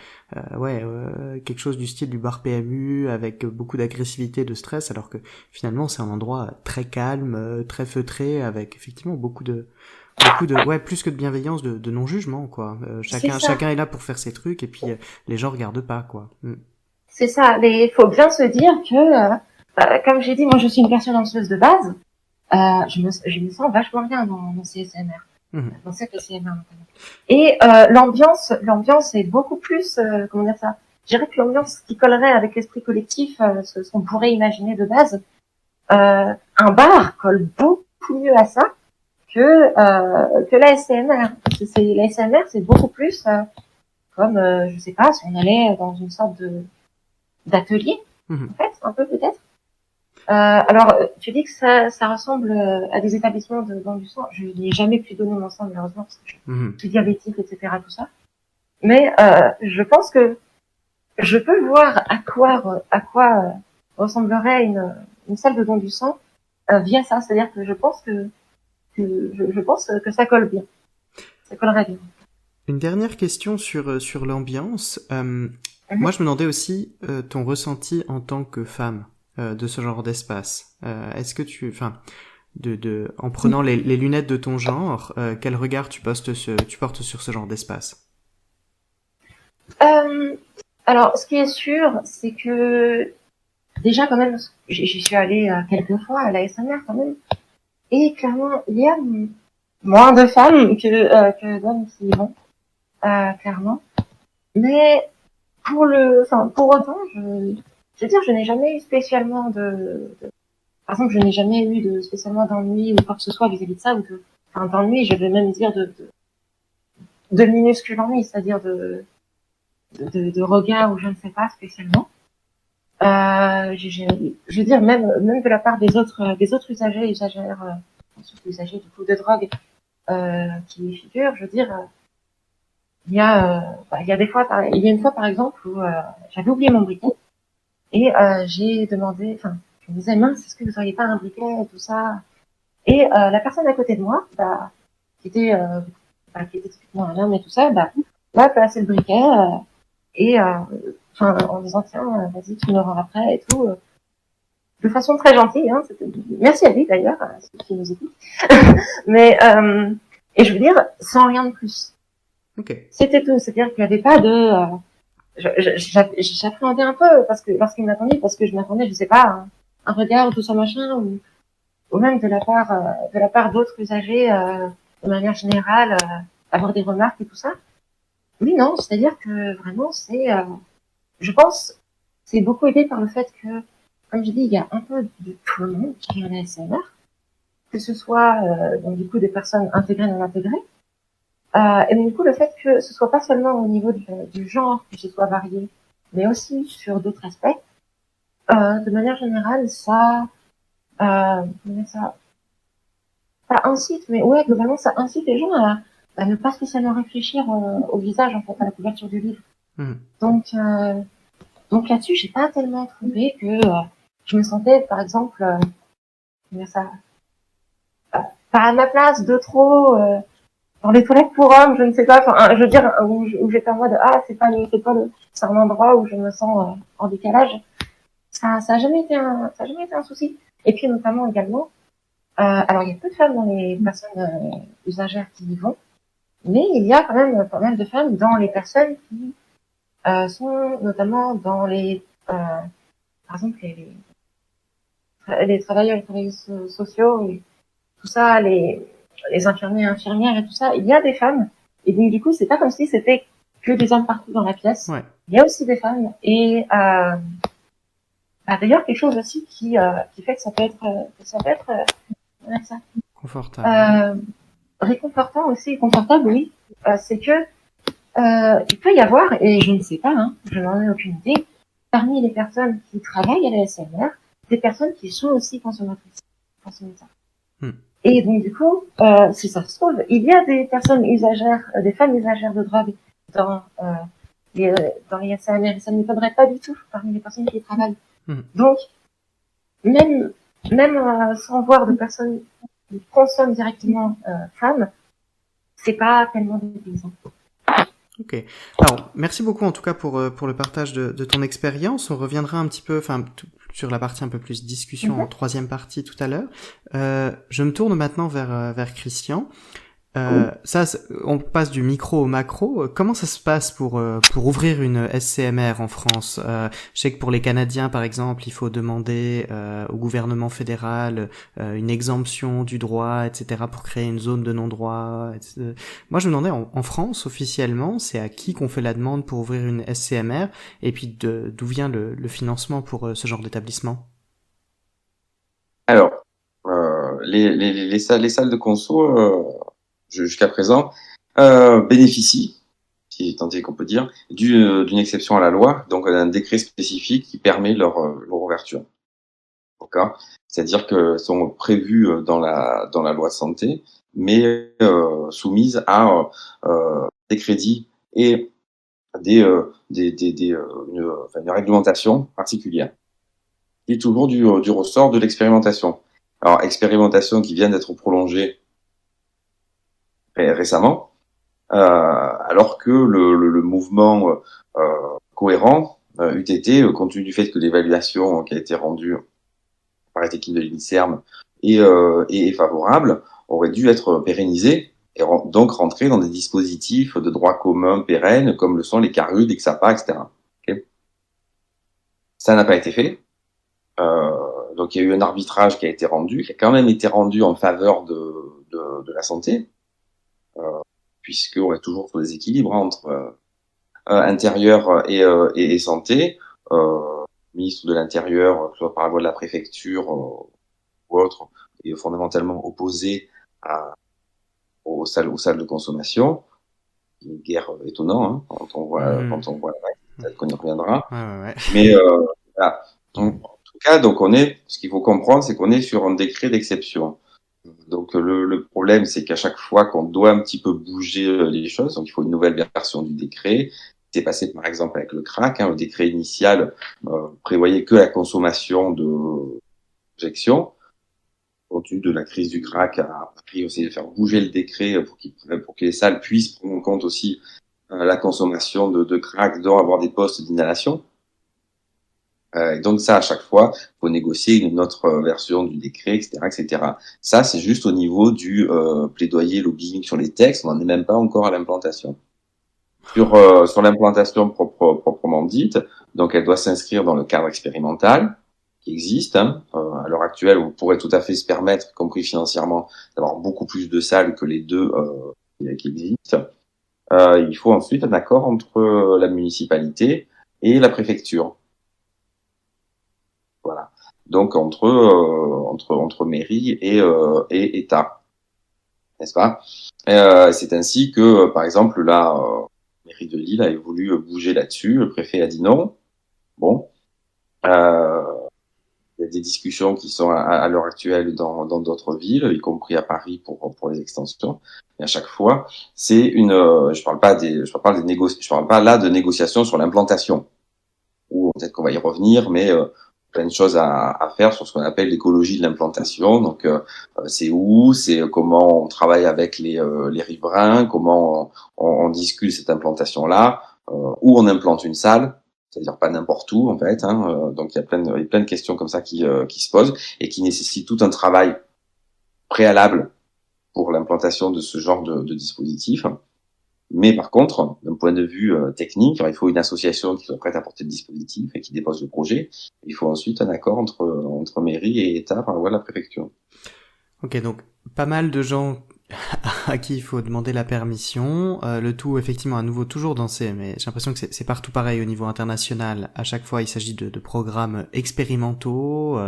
quelque chose du style du bar PMU avec beaucoup d'agressivité, de stress, alors que finalement, c'est un endroit très calme, très feutré, avec effectivement ouais, plus que de bienveillance, de non-jugement, quoi. c'est ça. Chacun est là pour faire ses trucs, et puis les gens regardent pas, quoi. Mm. C'est ça. Il faut bien se dire que, comme j'ai dit, moi je suis une personne anxieuse de base. Je me sens vachement bien dans ces SMR, Mhm. dans cette SMR notamment. Et l'ambiance est beaucoup plus, comment dire ça. Je dirais que l'ambiance qui collerait avec l'esprit collectif, ce qu'on pourrait imaginer de base, un bar colle beaucoup mieux à ça que la SMR. La SMR, c'est beaucoup plus comme, je sais pas, si on allait dans une sorte d'atelier, Mhm. en fait, un peu peut-être. Alors, tu dis que ça ressemble à des établissements de don du sang. Je n'ai jamais pu donner mon sang, malheureusement, parce que je Mhm. suis diabétique, etc., tout ça. Mais je pense que je peux voir à quoi ressemblerait une salle de don du sang via ça. C'est-à-dire que je pense je pense que ça colle bien. Ça collerait bien. Une dernière question sur l'ambiance. Moi, Mhm. je me demandais aussi ton ressenti en tant que femme de ce genre d'espace. Est-ce que en prenant les lunettes de ton genre, quel regard tu portes sur ce genre d'espace? Euh, alors, ce qui est sûr, c'est que déjà quand même, j'y suis allée quelques fois à la SMR quand même, et clairement, il y a moins de femmes que d'hommes qui y vont, clairement. Mais pour autant, je veux dire, je n'ai jamais eu spécialement par exemple, je n'ai jamais eu spécialement d'ennui ou quoi que ce soit vis-à-vis de ça, d'ennui, je vais même dire de minuscule ennui, c'est-à-dire de regard ou je ne sais pas spécialement. Je veux dire, même de la part des autres usagers, usagères, surtout usagers du coup de drogue, qui y figurent, je veux dire, il y a des fois, il y a une fois par exemple où j'avais oublié mon briquet et j'ai demandé, enfin, je me disais mince, est-ce que vous auriez pas un briquet et tout ça? Et la personne à côté de moi, qui était, qui était typiquement un homme et tout ça, m'a placé le briquet et en disant tiens, vas-y, tu me le rends après et tout, de façon très gentille. Hein, merci à lui d'ailleurs, ceux qui nous écoutent. Mais et je veux dire, sans rien de plus. Ok. C'était tout. C'est-à-dire qu'il n'y avait pas de j'appréhendais un peu parce que lorsqu'il m'attendait, parce que je m'attendais, je sais pas, un regard, tout ça machin, ou même de la part d'autres usagers, de manière générale, avoir des remarques et tout ça. Oui, non, c'est-à-dire que vraiment, je pense, c'est beaucoup aidé par le fait que, comme je dis, il y a un peu de tout le monde qui est en ASMR, que ce soit donc du coup des personnes intégrées non intégrées, et donc, du coup le fait que ce soit pas seulement au niveau du genre que ce soit varié, mais aussi sur d'autres aspects, de manière générale, ça, ça incite, mais ouais, globalement, ça incite les gens à ne pas spécialement réfléchir au visage, en fait, à la couverture du livre. Mhm. Donc, donc là-dessus, j'ai pas tellement trouvé que je me sentais, par exemple, comment ça, pas à ma place de trop dans les toilettes pour hommes, je ne sais pas. Enfin, je veux dire où j'étais en mode c'est un endroit où je me sens en décalage. Ça a jamais été ça a jamais été un souci. Et puis notamment également, alors il y a peu de femmes dans les personnes usagères qui y vont, mais il y a quand même pas mal de femmes dans les personnes qui sont notamment dans par exemple les travailleurs et les travailleuses sociaux et tout ça, les infirmiers et infirmières et tout ça, il y a des femmes. Et donc, du coup, c'est pas comme si c'était que des hommes partout dans la pièce. Ouais. Il y a aussi des femmes. Et d'ailleurs, quelque chose aussi qui fait que ça peut être comment dire ça, Confortable. euh, réconfortant aussi, confortable, oui. C'est que il peut y avoir, et je ne sais pas, hein, je n'en ai aucune idée, parmi les personnes qui travaillent à la SMR, des personnes qui sont aussi consommatrices. Et donc du coup, si ça se trouve, il y a des personnes usagères, des femmes usagères de drogue dans les SAMR, et ça ne m'étonnerait pas du tout parmi les personnes qui y travaillent. Donc, même sans voir de personnes qui consomment directement femmes, c'est pas tellement dépaysant. Ok. Alors, merci beaucoup en tout cas pour le partage de ton expérience. On reviendra un petit peu, sur la partie un peu plus discussion en troisième partie tout à l'heure. Je me tourne maintenant vers Christian. On passe du micro au macro. Comment ça se passe pour ouvrir une SCMR en France? Je sais que pour les Canadiens, par exemple, il faut demander au gouvernement fédéral une exemption du droit, etc., pour créer une zone de non-droit. Etc. Moi, je me demandais, en France, officiellement, c'est à qui qu'on fait la demande pour ouvrir une SCMR, et puis d'où vient le financement pour ce genre d'établissement? Alors, les salles de conso, jusqu'à présent, bénéficient, si tant est qu'on peut dire, d'une exception à la loi, donc d'un décret spécifique qui permet leur ouverture. D'accord ? C'est-à-dire que sont prévues dans la loi santé, mais soumises à des crédits et une réglementation particulière, qui est toujours du ressort de l'expérimentation. Alors, expérimentation qui vient d'être prolongée récemment, alors que le mouvement cohérent eût été, compte tenu du fait que l'évaluation qui a été rendue par cette équipe de l'INSERM est favorable, aurait dû être pérennisé et donc rentrer dans des dispositifs de droit commun pérennes comme le sont les CARUD, les XAPA, etc. Okay. Ça n'a pas été fait. Donc il y a eu un arbitrage qui a été rendu, qui a quand même été rendu en faveur de la santé, puisqu'on est toujours sur des équilibres entre intérieur et santé. Ministre de l'Intérieur, soit par la voie de la préfecture ou autre, est fondamentalement opposé aux salles de consommation. Une guerre étonnante, hein, quand on voit peut-être qu'on y reviendra. Ouais. Mais voilà. En tout cas, donc ce qu'il faut comprendre, c'est qu'on est sur un décret d'exception. Donc le problème, c'est qu'à chaque fois qu'on doit un petit peu bouger les choses, donc il faut une nouvelle version du décret. C'est passé par exemple avec le crack, le décret initial prévoyait que la consommation d'injection. Compte tenu de la crise du crack, a pris aussi de faire bouger le décret pour que les salles puissent prendre en compte aussi la consommation de crack, dont avoir des postes d'inhalation. Et donc ça, à chaque fois, faut négocier une autre version du décret, etc., etc. Ça, c'est juste au niveau du plaidoyer lobbying sur les textes. On n'en est même pas encore à l'implantation. Sur l'implantation proprement dite, donc elle doit s'inscrire dans le cadre expérimental qui existe. À l'heure actuelle, on pourrait tout à fait se permettre, y compris financièrement, d'avoir beaucoup plus de salles que les deux qui existent. Il faut ensuite un accord entre la municipalité et la préfecture. Voilà. Donc entre mairie et État, n'est-ce pas? C'est ainsi que, par exemple, la mairie de Lille avait voulu bouger là-dessus. Le préfet a dit non. Bon, il y a des discussions qui sont à l'heure actuelle dans d'autres villes, y compris à Paris pour les extensions. Et à chaque fois, c'est je parle pas là de négociations sur l'implantation. Ou peut-être qu'on va y revenir, mais plein de choses à faire sur ce qu'on appelle l'écologie de l'implantation. Donc, c'est comment on travaille avec les riverains, comment on discute cette implantation-là, où on implante une salle, c'est-à-dire pas n'importe où en fait. Donc, il y a plein de questions comme ça qui se posent et qui nécessitent tout un travail préalable pour l'implantation de ce genre de dispositif. Mais par contre, d'un point de vue technique, il faut une association qui soit prête à porter le dispositif et qui dépose le projet. Il faut ensuite un accord entre mairie et État par la voie de la préfecture. Ok, donc pas mal de gens à qui il faut demander la permission. Le tout, effectivement, à nouveau, toujours mais j'ai l'impression que c'est partout pareil au niveau international. À chaque fois, il s'agit de programmes expérimentaux,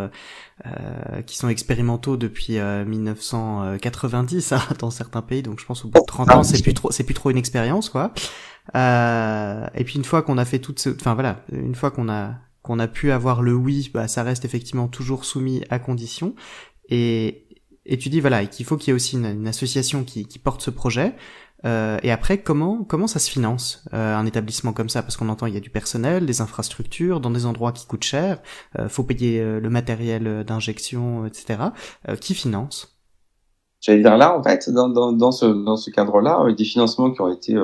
qui sont expérimentaux depuis 1990 dans certains pays. Donc, je pense au bout de 30 ans, c'est plus trop une expérience, quoi. Et puis une fois qu'on a fait une fois qu'on a pu avoir le oui, ça reste effectivement toujours soumis à conditions. Et Et tu dis voilà, et qu'il faut qu'il y ait aussi une association qui porte ce projet. Et après, comment ça se finance un établissement comme ça? Parce qu'on entend il y a du personnel, des infrastructures, dans des endroits qui coûtent cher, faut payer le matériel d'injection, etc. Qui finance? J'allais dire là, en fait, dans ce cadre-là, avec des financements qui ont été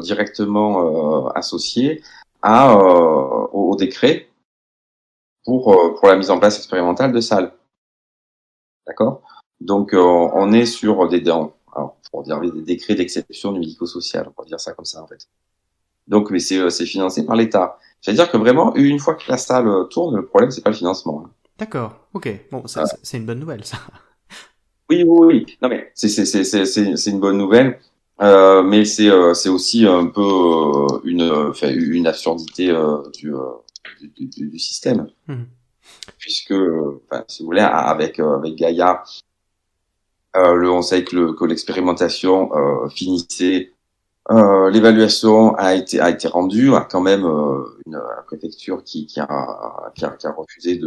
directement associés au décret pour la mise en place expérimentale de salles. D'accord? Donc, on est sur alors, pour dire des décrets d'exception du médico-social, on va dire ça comme ça, en fait. Donc, mais c'est financé par l'État. C'est-à-dire que vraiment, une fois que la salle tourne, le problème, c'est pas le financement. Hein. D'accord, ok. Bon, c'est une bonne nouvelle, ça. Oui. Non, mais c'est une bonne nouvelle. Mais c'est aussi un peu une absurdité du système. Puisque, si vous voulez, avec Gaïa, on sait que l'expérimentation finissait, l'évaluation a été rendue, a quand même la préfecture qui a refusé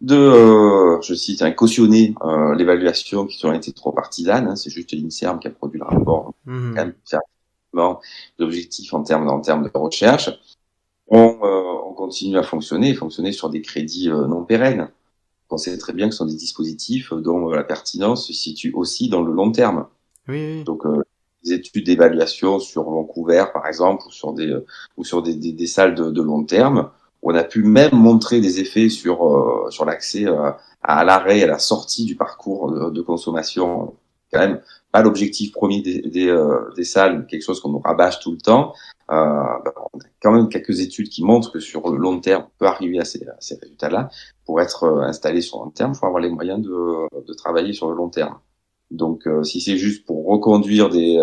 je cite, cautionner l'évaluation qui ont été trop partisanes. Hein, c'est juste l'INSERM qui a produit le rapport, quand même, l'objectif en termes de recherche. On continue à fonctionner sur des crédits non pérennes. On sait très bien que ce sont des dispositifs dont la pertinence se situe aussi dans le long terme. Oui. Donc, des études d'évaluation sur Vancouver, par exemple, ou sur des salles de long terme, où on a pu même montrer des effets sur l'accès à l'arrêt et à la sortie du parcours de consommation. Quand même pas l'objectif premier des salles, quelque chose qu'on nous rabâche tout le temps. On a quand même quelques études qui montrent que sur le long terme, on peut arriver à ces résultats-là. Pour être installé sur le long terme, il faut avoir les moyens de travailler sur le long terme. Donc, si c'est juste pour reconduire des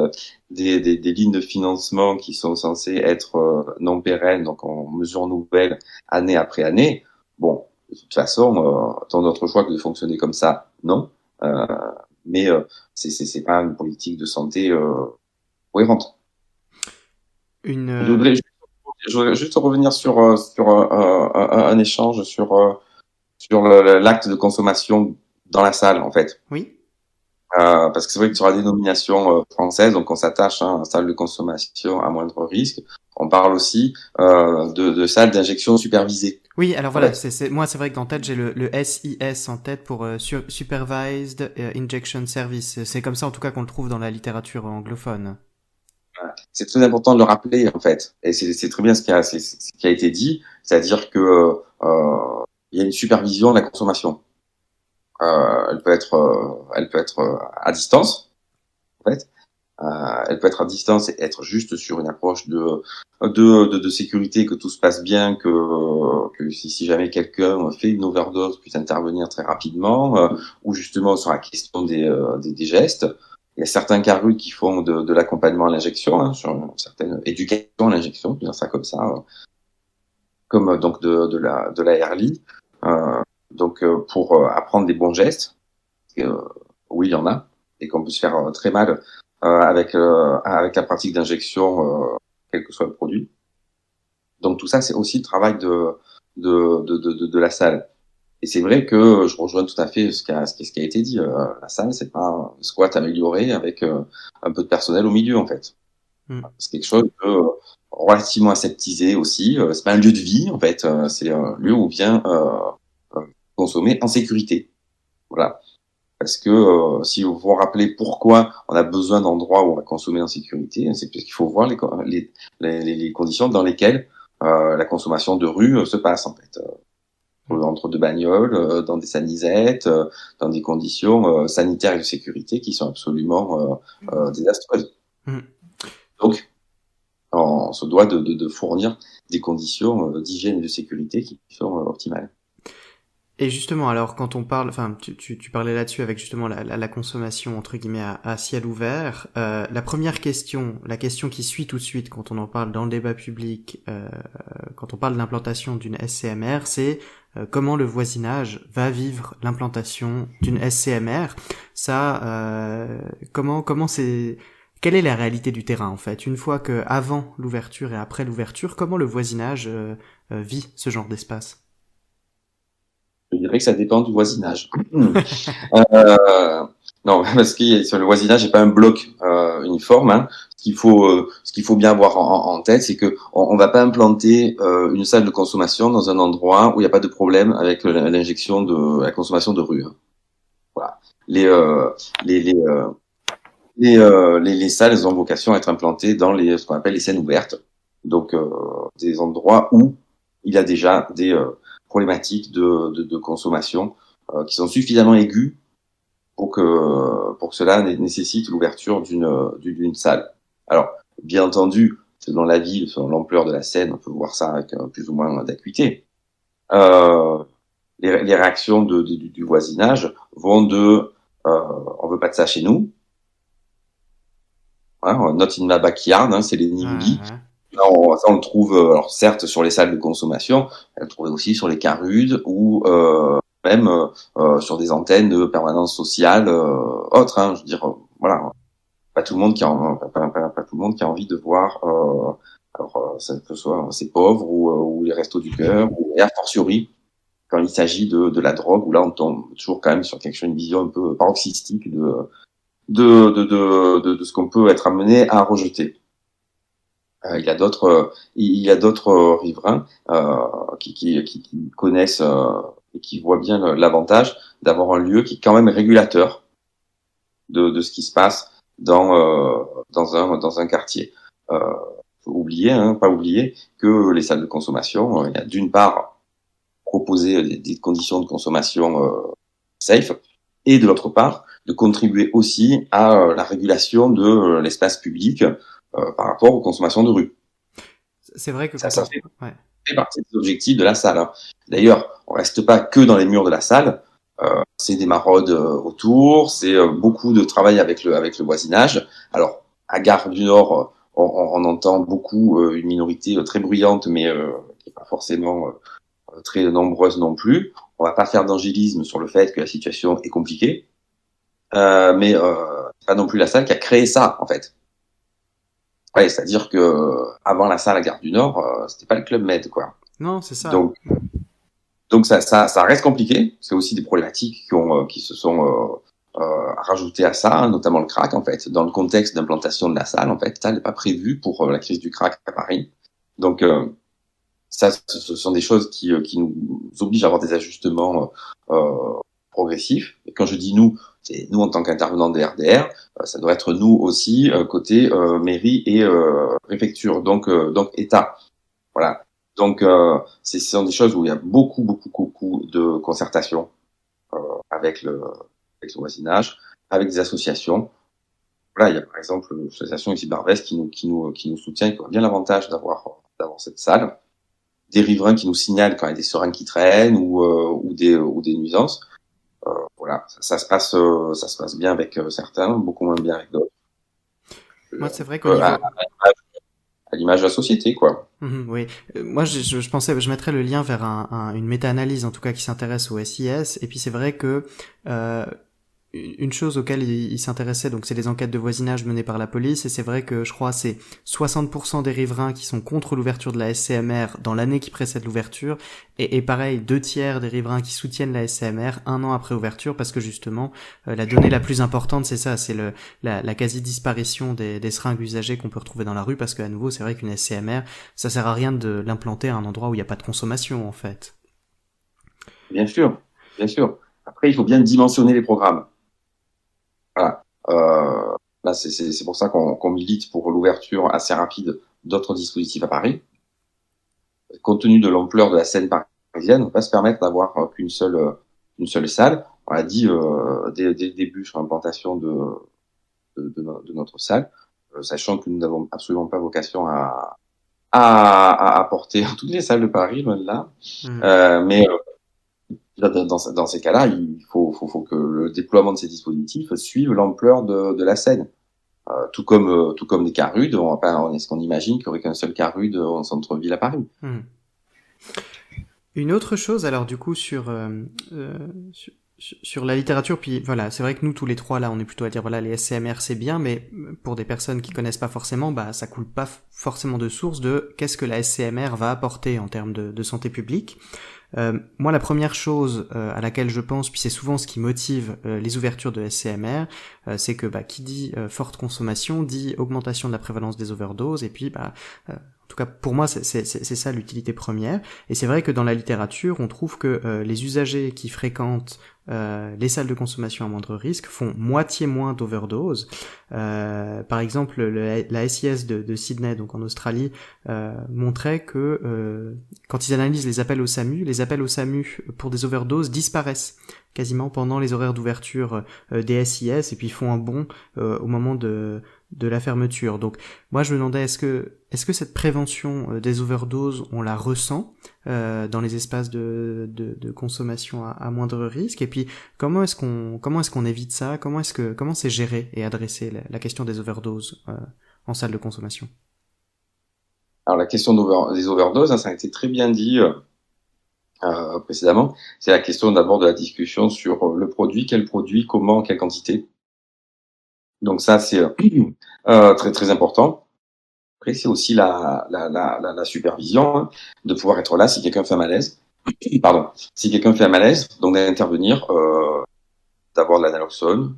lignes de financement qui sont censées être non pérennes, donc en mesure nouvelle, année après année, bon, de toute façon, tant d'autres choix que de fonctionner comme ça, non. Mais c'est pas une politique de santé cohérente. Je voudrais juste revenir sur un échange sur l'acte de consommation dans la salle, en fait. Oui. Parce que c'est vrai que sur la dénomination française, donc on s'attache à salle de consommation à moindre risque. On parle aussi de salle d'injection supervisée. Oui, alors voilà, moi c'est vrai que dans tête j'ai le SIS en tête pour Supervised Injection Service. C'est comme ça en tout cas qu'on le trouve dans la littérature anglophone. C'est très important de le rappeler en fait, et c'est très bien ce qui a été dit, c'est-à-dire que il y a une supervision de la consommation. Elle peut être à distance, en fait. Elle peut être à distance et être juste sur une approche de sécurité, que tout se passe bien, que si jamais quelqu'un fait une overdose, puisse intervenir très rapidement, ou justement sur la question des gestes. Il y a certains carus qui font de l'accompagnement à l'injection, hein, sur une certaine éducation à l'injection, dire ça comme ça, comme donc de la RLI. Donc pour apprendre des bons gestes, oui il y en a, et qu'on peut se faire très mal avec la pratique d'injection, quel que soit le produit. Donc tout ça c'est aussi le travail de la salle. Et c'est vrai que je rejoins tout à fait ce qui a été dit. La salle, c'est pas un squat amélioré avec un peu de personnel au milieu, en fait. C'est quelque chose de relativement aseptisé aussi. C'est pas un lieu de vie, en fait. C'est un lieu où on vient consommer en sécurité. Voilà. Parce que si vous vous rappelez pourquoi on a besoin d'endroits où on va consommer en sécurité, c'est parce qu'il faut voir les conditions dans lesquelles la consommation de rue se passe, en fait. Entre deux bagnoles, dans des sanisettes, dans des conditions sanitaires et de sécurité qui sont absolument désastreuses. Donc, on se doit de fournir des conditions d'hygiène et de sécurité qui sont optimales. Et justement, alors quand on parle, enfin, tu parlais là-dessus avec justement la consommation entre guillemets à ciel ouvert. La première question, la question qui suit tout de suite quand on en parle dans le débat public, quand on parle de l'implantation d'une SCMR, c'est comment le voisinage va vivre l'implantation d'une SCMR. Ça, comment c'est, quelle est la réalité du terrain en fait? Une fois que avant l'ouverture et après l'ouverture, comment le voisinage vit ce genre d'espace? Je dirais que ça dépend du voisinage. Non, parce que sur le voisinage, c'est pas un bloc uniforme. Hein. Ce qu'il faut bien avoir en tête, c'est que on va pas implanter une salle de consommation dans un endroit où il n'y a pas de problème avec l'injection de la consommation de rue. Hein. Voilà. Les salles, elles ont vocation à être implantées dans ce qu'on appelle les scènes ouvertes. Donc, des endroits où il y a déjà des problématiques de consommation qui sont suffisamment aiguës pour que cela nécessite l'ouverture d'une salle. Alors, bien entendu, selon la ville, selon l'ampleur de la scène, on peut voir ça avec plus ou moins d'acuité. Les réactions du voisinage vont de on veut pas de ça chez nous. Hein, not in my backyard, hein, c'est les NIMBY. Ça, on le trouve, alors certes, sur les salles de consommation, on le trouve aussi sur les carudes ou même sur des antennes de permanence sociale autres. Hein, je veux dire, voilà, pas tout le monde qui a envie de voir, que ce soit ces pauvres ou les restos du cœur, et a fortiori quand il s'agit de la drogue, où là on tombe toujours quand même sur quelque chose, une vision un peu paroxystique de ce qu'on peut être amené à rejeter. Il y a d'autres riverains qui connaissent et qui voient bien l'avantage d'avoir un lieu qui est quand même régulateur de ce qui se passe dans un quartier. Pas oublier que les salles de consommation, il y a d'une part proposer des conditions de consommation safe, et de l'autre part de contribuer aussi à la régulation de l'espace public par rapport aux consommations de rue. C'est vrai que ça fait partie des objectifs de la salle. Hein. D'ailleurs, on reste pas que dans les murs de la salle. C'est des maraudes autour, c'est beaucoup de travail avec le voisinage. Alors, à Gare du Nord, on entend beaucoup une minorité très bruyante, mais qui n'est pas forcément très nombreuse non plus. On va pas faire d'angélisme sur le fait que la situation est compliquée, mais c'est pas non plus la salle qui a créé ça, en fait. Ouais, c'est-à-dire que avant la salle à Gare du Nord, c'était pas le Club Med, quoi. Non, c'est ça. Donc ça reste compliqué. C'est aussi des problématiques qui se sont rajoutées à ça, hein, notamment le crack, en fait. Dans le contexte d'implantation de la salle, en fait, ça n'est pas prévu pour la crise du crack à Paris. Donc ça, ce sont des choses qui nous obligent à avoir des ajustements progressifs. Et quand je dis nous, c'est nous en tant qu'intervenants des RDR, ça doit être nous aussi côté mairie et préfecture, donc État. Voilà. Donc ce sont des choses où il y a beaucoup de concertation avec le voisinage, avec des associations. Voilà, il y a par exemple l'association ici Barbès qui nous soutient, qui a bien l'avantage d'avoir cette salle. Des riverains qui nous signalent quand il y a des seringues qui traînent ou des nuisances. Voilà, ça se passe bien avec certains, beaucoup moins bien avec d'autres. Moi, c'est vrai qu'au niveau... à l'image de la société, quoi. Oui. Moi, je pensais, je mettrais le lien vers une méta-analyse, en tout cas, qui s'intéresse au SIS. Et puis, c'est vrai que une chose auquel il s'intéressait, donc c'est les enquêtes de voisinage menées par la police, et c'est vrai que je crois c'est 60% des riverains qui sont contre l'ouverture de la SCMR dans l'année qui précède l'ouverture, et pareil, 2/3 des riverains qui soutiennent la SCMR un an après ouverture, parce que justement, la donnée la plus importante, c'est ça, c'est la quasi-disparition des seringues usagées qu'on peut retrouver dans la rue, parce qu'à nouveau, c'est vrai qu'une SCMR, ça sert à rien de l'implanter à un endroit où il n'y a pas de consommation, en fait. Bien sûr. Après, il faut bien dimensionner les programmes. Voilà. Là, c'est pour ça qu'on milite pour l'ouverture assez rapide d'autres dispositifs à Paris. Compte tenu de l'ampleur de la scène parisienne, on ne peut pas se permettre d'avoir qu'une seule salle. On l'a dit dès le début sur l'implantation de notre salle, sachant que nous n'avons absolument pas vocation à porter toutes les salles de Paris, loin de là. Mais dans ces cas-là, il faut que le déploiement de ces dispositifs suive l'ampleur de la scène. Tout comme des carudes, est-ce qu'on imagine qu'il n'y aurait qu'un seul carude en centre-ville à Paris? Une autre chose, alors du coup sur la littérature, puis voilà, c'est vrai que nous tous les trois là, on est plutôt à dire voilà les SCMR c'est bien, mais pour des personnes qui connaissent pas forcément, bah ça coule pas forcément de source de qu'est-ce que la SCMR va apporter en termes de santé publique. Moi, la première chose à laquelle je pense, puis c'est souvent ce qui motive les ouvertures de SCMR, c'est que qui dit forte consommation dit augmentation de la prévalence des overdoses, et puis en tout cas, pour moi, c'est ça l'utilité première. Et c'est vrai que dans la littérature, on trouve que les usagers qui fréquentent les salles de consommation à moindre risque font moitié moins d'overdose. Par exemple, la SIS de Sydney, donc en Australie, montrait que quand ils analysent les appels au SAMU pour des overdoses disparaissent quasiment pendant les horaires d'ouverture des SIS, et puis font un bond au moment de la fermeture. Donc moi je me demandais, est-ce que cette prévention des overdoses, on la ressent dans les espaces de consommation à moindre risque, et puis comment est-ce qu'on évite ça, comment c'est géré et adressé la question des overdoses en salle de consommation? Alors la question des overdoses, ça a été très bien dit précédemment. C'est la question d'abord de la discussion sur le produit, quel produit, comment, quelle quantité. Donc ça c'est très très important. Après c'est aussi la supervision, hein, de pouvoir être là si quelqu'un fait un malaise. Pardon, si quelqu'un fait un malaise, donc d'intervenir, d'avoir de la naloxone,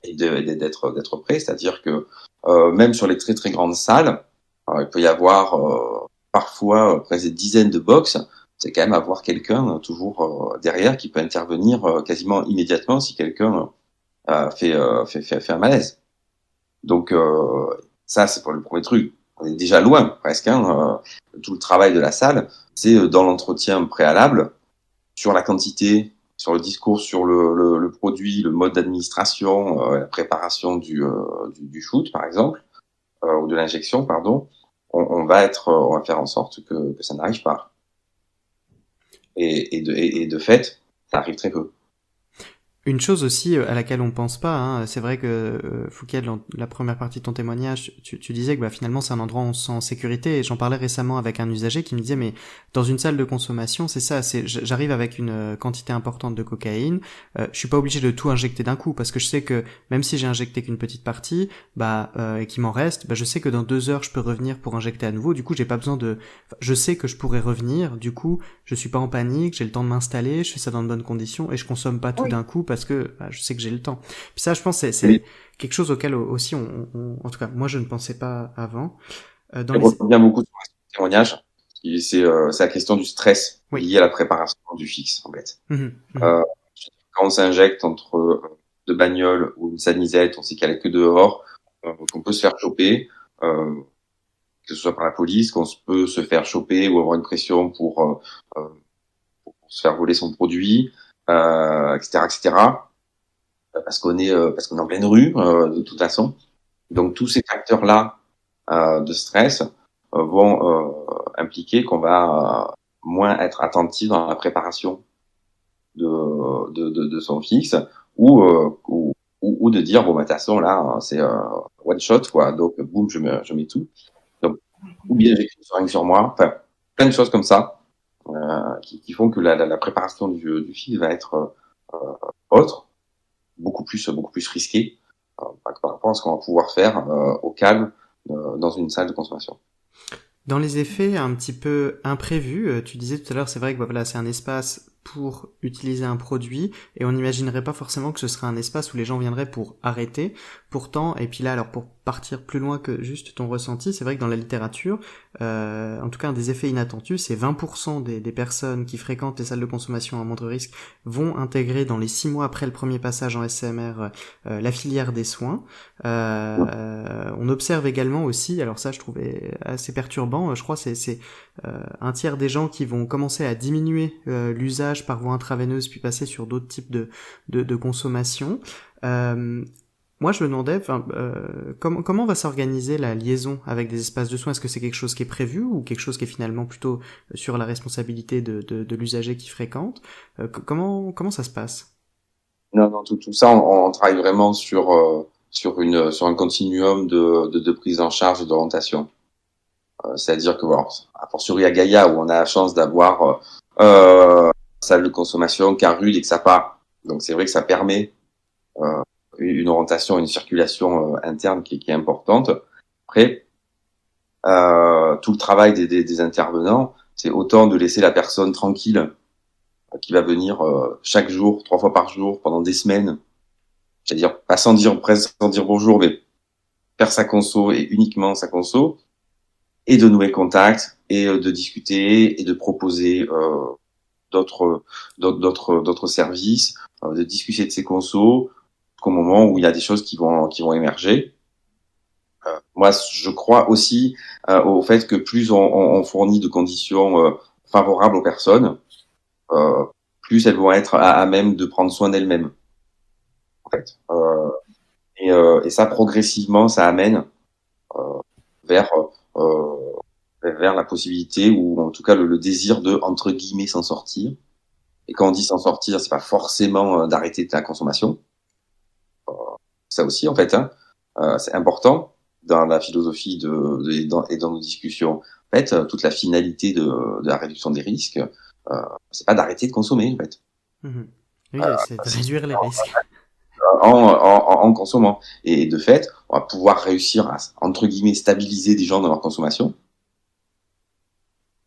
d'être prêt, c'est-à-dire que même sur les très très grandes salles, il peut y avoir parfois presque des dizaines de box. C'est quand même avoir quelqu'un toujours derrière qui peut intervenir quasiment immédiatement si quelqu'un fait un malaise. Donc ça c'est pour le premier truc. On est déjà loin presque. Tout le travail de la salle, c'est dans l'entretien préalable, sur la quantité, sur le discours, sur le produit, le mode d'administration, la préparation du shoot par exemple, ou de l'injection, pardon. On va faire en sorte que ça n'arrive pas. Et de fait, ça arrive très peu. Une chose aussi à laquelle on pense pas, hein, c'est vrai que Fouquier, dans la première partie de ton témoignage, tu disais que finalement c'est un endroit où on se sent en sécurité, et j'en parlais récemment avec un usager qui me disait mais dans une salle de consommation c'est ça, j'arrive avec une quantité importante de cocaïne, je suis pas obligé de tout injecter d'un coup parce que je sais que même si j'ai injecté qu'une petite partie, et qu'il m'en reste, je sais que dans 2 heures je peux revenir pour injecter à nouveau, du coup j'ai pas besoin je sais que je pourrais revenir, du coup je suis pas en panique, j'ai le temps de m'installer, je fais ça dans de bonnes conditions et je consomme pas tout d'un coup parce que je sais que j'ai le temps. Puis ça, je pense, c'est quelque chose auquel aussi en tout cas, moi je ne pensais pas avant. Je reviens beaucoup sur ce témoignage. C'est la question du stress lié à la préparation du fixe, en fait. Quand on s'injecte entre deux bagnoles ou une sanisette, on sait qu'il n'y a que dehors, qu'on peut se faire choper, que ce soit par la police, qu'on peut se faire choper ou avoir une pression pour se faire voler son produit, etc., etc. Parce qu'on est en pleine rue de toute façon. Donc tous ces facteurs-là de stress vont impliquer qu'on va moins être attentif dans la préparation de son fixe ou de dire bon de toute façon là c'est one shot quoi, donc boum je mets tout. Donc ou bien j'ai une seringue sur moi, enfin plein de choses comme ça qui font que la préparation du fixe va être autre, beaucoup plus risqué par rapport à ce qu'on va pouvoir faire au calme dans une salle de consommation. Dans les effets un petit peu imprévus, tu disais tout à l'heure, c'est vrai que c'est un espace pour utiliser un produit et on n'imaginerait pas forcément que ce serait un espace où les gens viendraient pour arrêter. Pourtant, et puis là, alors pour partir plus loin que juste ton ressenti, c'est vrai que dans la littérature, en tout cas un des effets inattendus, c'est 20% des personnes qui fréquentent les salles de consommation à moindre risque vont intégrer dans les 6 mois après le premier passage en SCMR la filière des soins. On observe également aussi, alors ça je trouvais assez perturbant, je crois c'est un tiers des gens qui vont commencer à diminuer l'usage par voie intraveineuse puis passer sur d'autres types de consommation. Moi, je me demandais, comment va s'organiser la liaison avec des espaces de soins? Est-ce que c'est quelque chose qui est prévu ou quelque chose qui est finalement plutôt sur la responsabilité de l'usager qui fréquente? Comment ça se passe? Non, tout ça, on travaille vraiment sur un continuum de prise en charge et d'orientation. C'est-à-dire que, a fortiori à Gaïa, où on a la chance d'avoir salle de consommation, Carude et que ça part. Donc c'est vrai que ça permet une orientation, une circulation interne qui est importante. Après, tout le travail des intervenants c'est autant de laisser la personne tranquille, qui va venir chaque jour, 3 fois par jour, pendant des semaines, c'est-à-dire pas presque sans dire bonjour, mais faire sa conso et uniquement sa conso, et de nouer contact, et de discuter, et de proposer d'autres services, de discuter de ses consos, qu'au moment où il y a des choses qui vont émerger. Moi, je crois aussi au fait que plus on fournit de conditions favorables aux personnes, plus elles vont être à même de prendre soin d'elles-mêmes. En fait, et ça progressivement, ça amène vers vers la possibilité ou en tout cas le désir de entre guillemets s'en sortir. Et quand on dit s'en sortir, c'est pas forcément d'arrêter la consommation. Ça aussi, en fait, c'est important dans la philosophie et dans nos discussions. En fait, toute la finalité de la réduction des risques, c'est pas d'arrêter de consommer, en fait. Oui, c'est de réduire les risques. En consommant. Et de fait, on va pouvoir réussir à, entre guillemets, stabiliser des gens dans leur consommation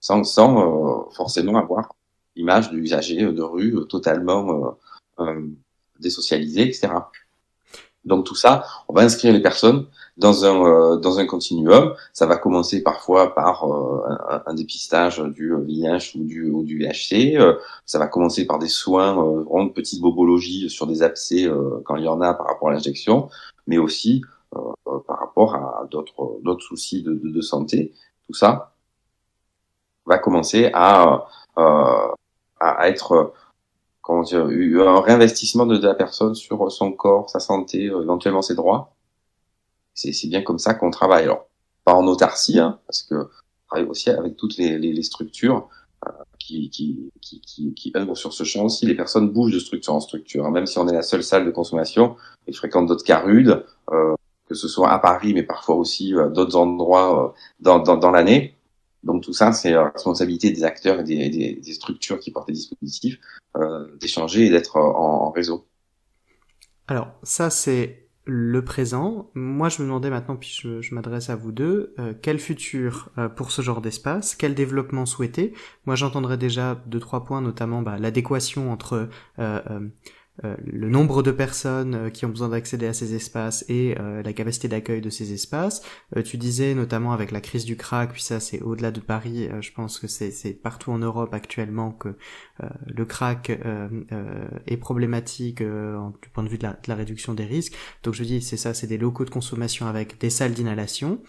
sans forcément avoir l'image de l'usager de rue totalement désocialisé, etc. Donc tout ça, on va inscrire les personnes dans un continuum. Ça va commencer parfois par un dépistage du VIH ou du VHC. Ça va commencer par des soins, vraiment de petite bobologie sur des abcès quand il y en a par rapport à l'injection, mais aussi par rapport à d'autres soucis de santé. Tout ça va commencer à être comment dire, un réinvestissement de la personne sur son corps, sa santé, éventuellement ses droits. C'est bien comme ça qu'on travaille. Alors, pas en autarcie, hein, parce que on travaille aussi avec toutes les structures qui œuvrent sur ce champ aussi. Les personnes bougent de structure en structure, hein. Même si on est la seule salle de consommation, ils fréquentent d'autres CARUD, que ce soit à Paris, mais parfois aussi d'autres endroits dans l'année. Donc tout ça, c'est la responsabilité des acteurs et des structures qui portent les dispositifs d'échanger et d'être en réseau. Alors ça c'est le présent. Moi je me demandais maintenant, puis je m'adresse à vous deux, quel futur pour ce genre d'espace, quel développement souhaité. Moi j'entendrais déjà 2-3 points, notamment l'adéquation entre le nombre de personnes qui ont besoin d'accéder à ces espaces et la capacité d'accueil de ces espaces. Tu disais notamment avec la crise du crack, puis ça c'est au-delà de Paris, je pense que c'est partout en Europe actuellement que le crack est problématique du point de vue de la réduction des risques. Donc je dis c'est ça, c'est des locaux de consommation avec des salles d'inhalation.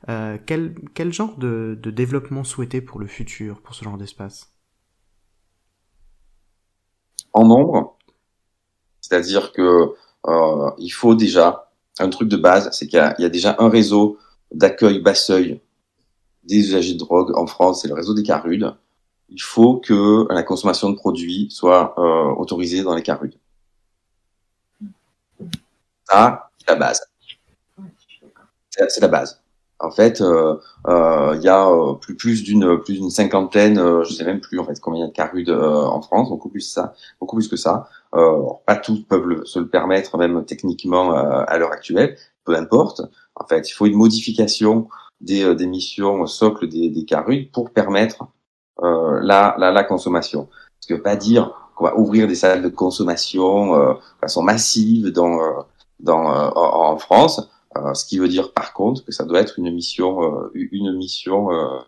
Quel genre de développement souhaité pour le futur, pour ce genre d'espace? En nombre. C'est-à-dire que il faut déjà un truc de base, c'est qu'il y a déjà un réseau d'accueil bas seuil des usagers de drogue en France, c'est le réseau des CARUD. Il faut que la consommation de produits soit autorisée dans les CARUD. Ça, c'est la base. C'est la base. En fait, il y a plus d'une cinquantaine, je sais même plus en fait combien il y a de CARUD en France, beaucoup plus que ça. Pas tous peuvent se le permettre, même techniquement à l'heure actuelle. Peu importe. En fait, il faut une modification des missions socles des CARUD pour permettre la consommation. Ce qui veut pas dire qu'on va ouvrir des salles de consommation de façon massive en France. Ce qui veut dire par contre que ça doit être une mission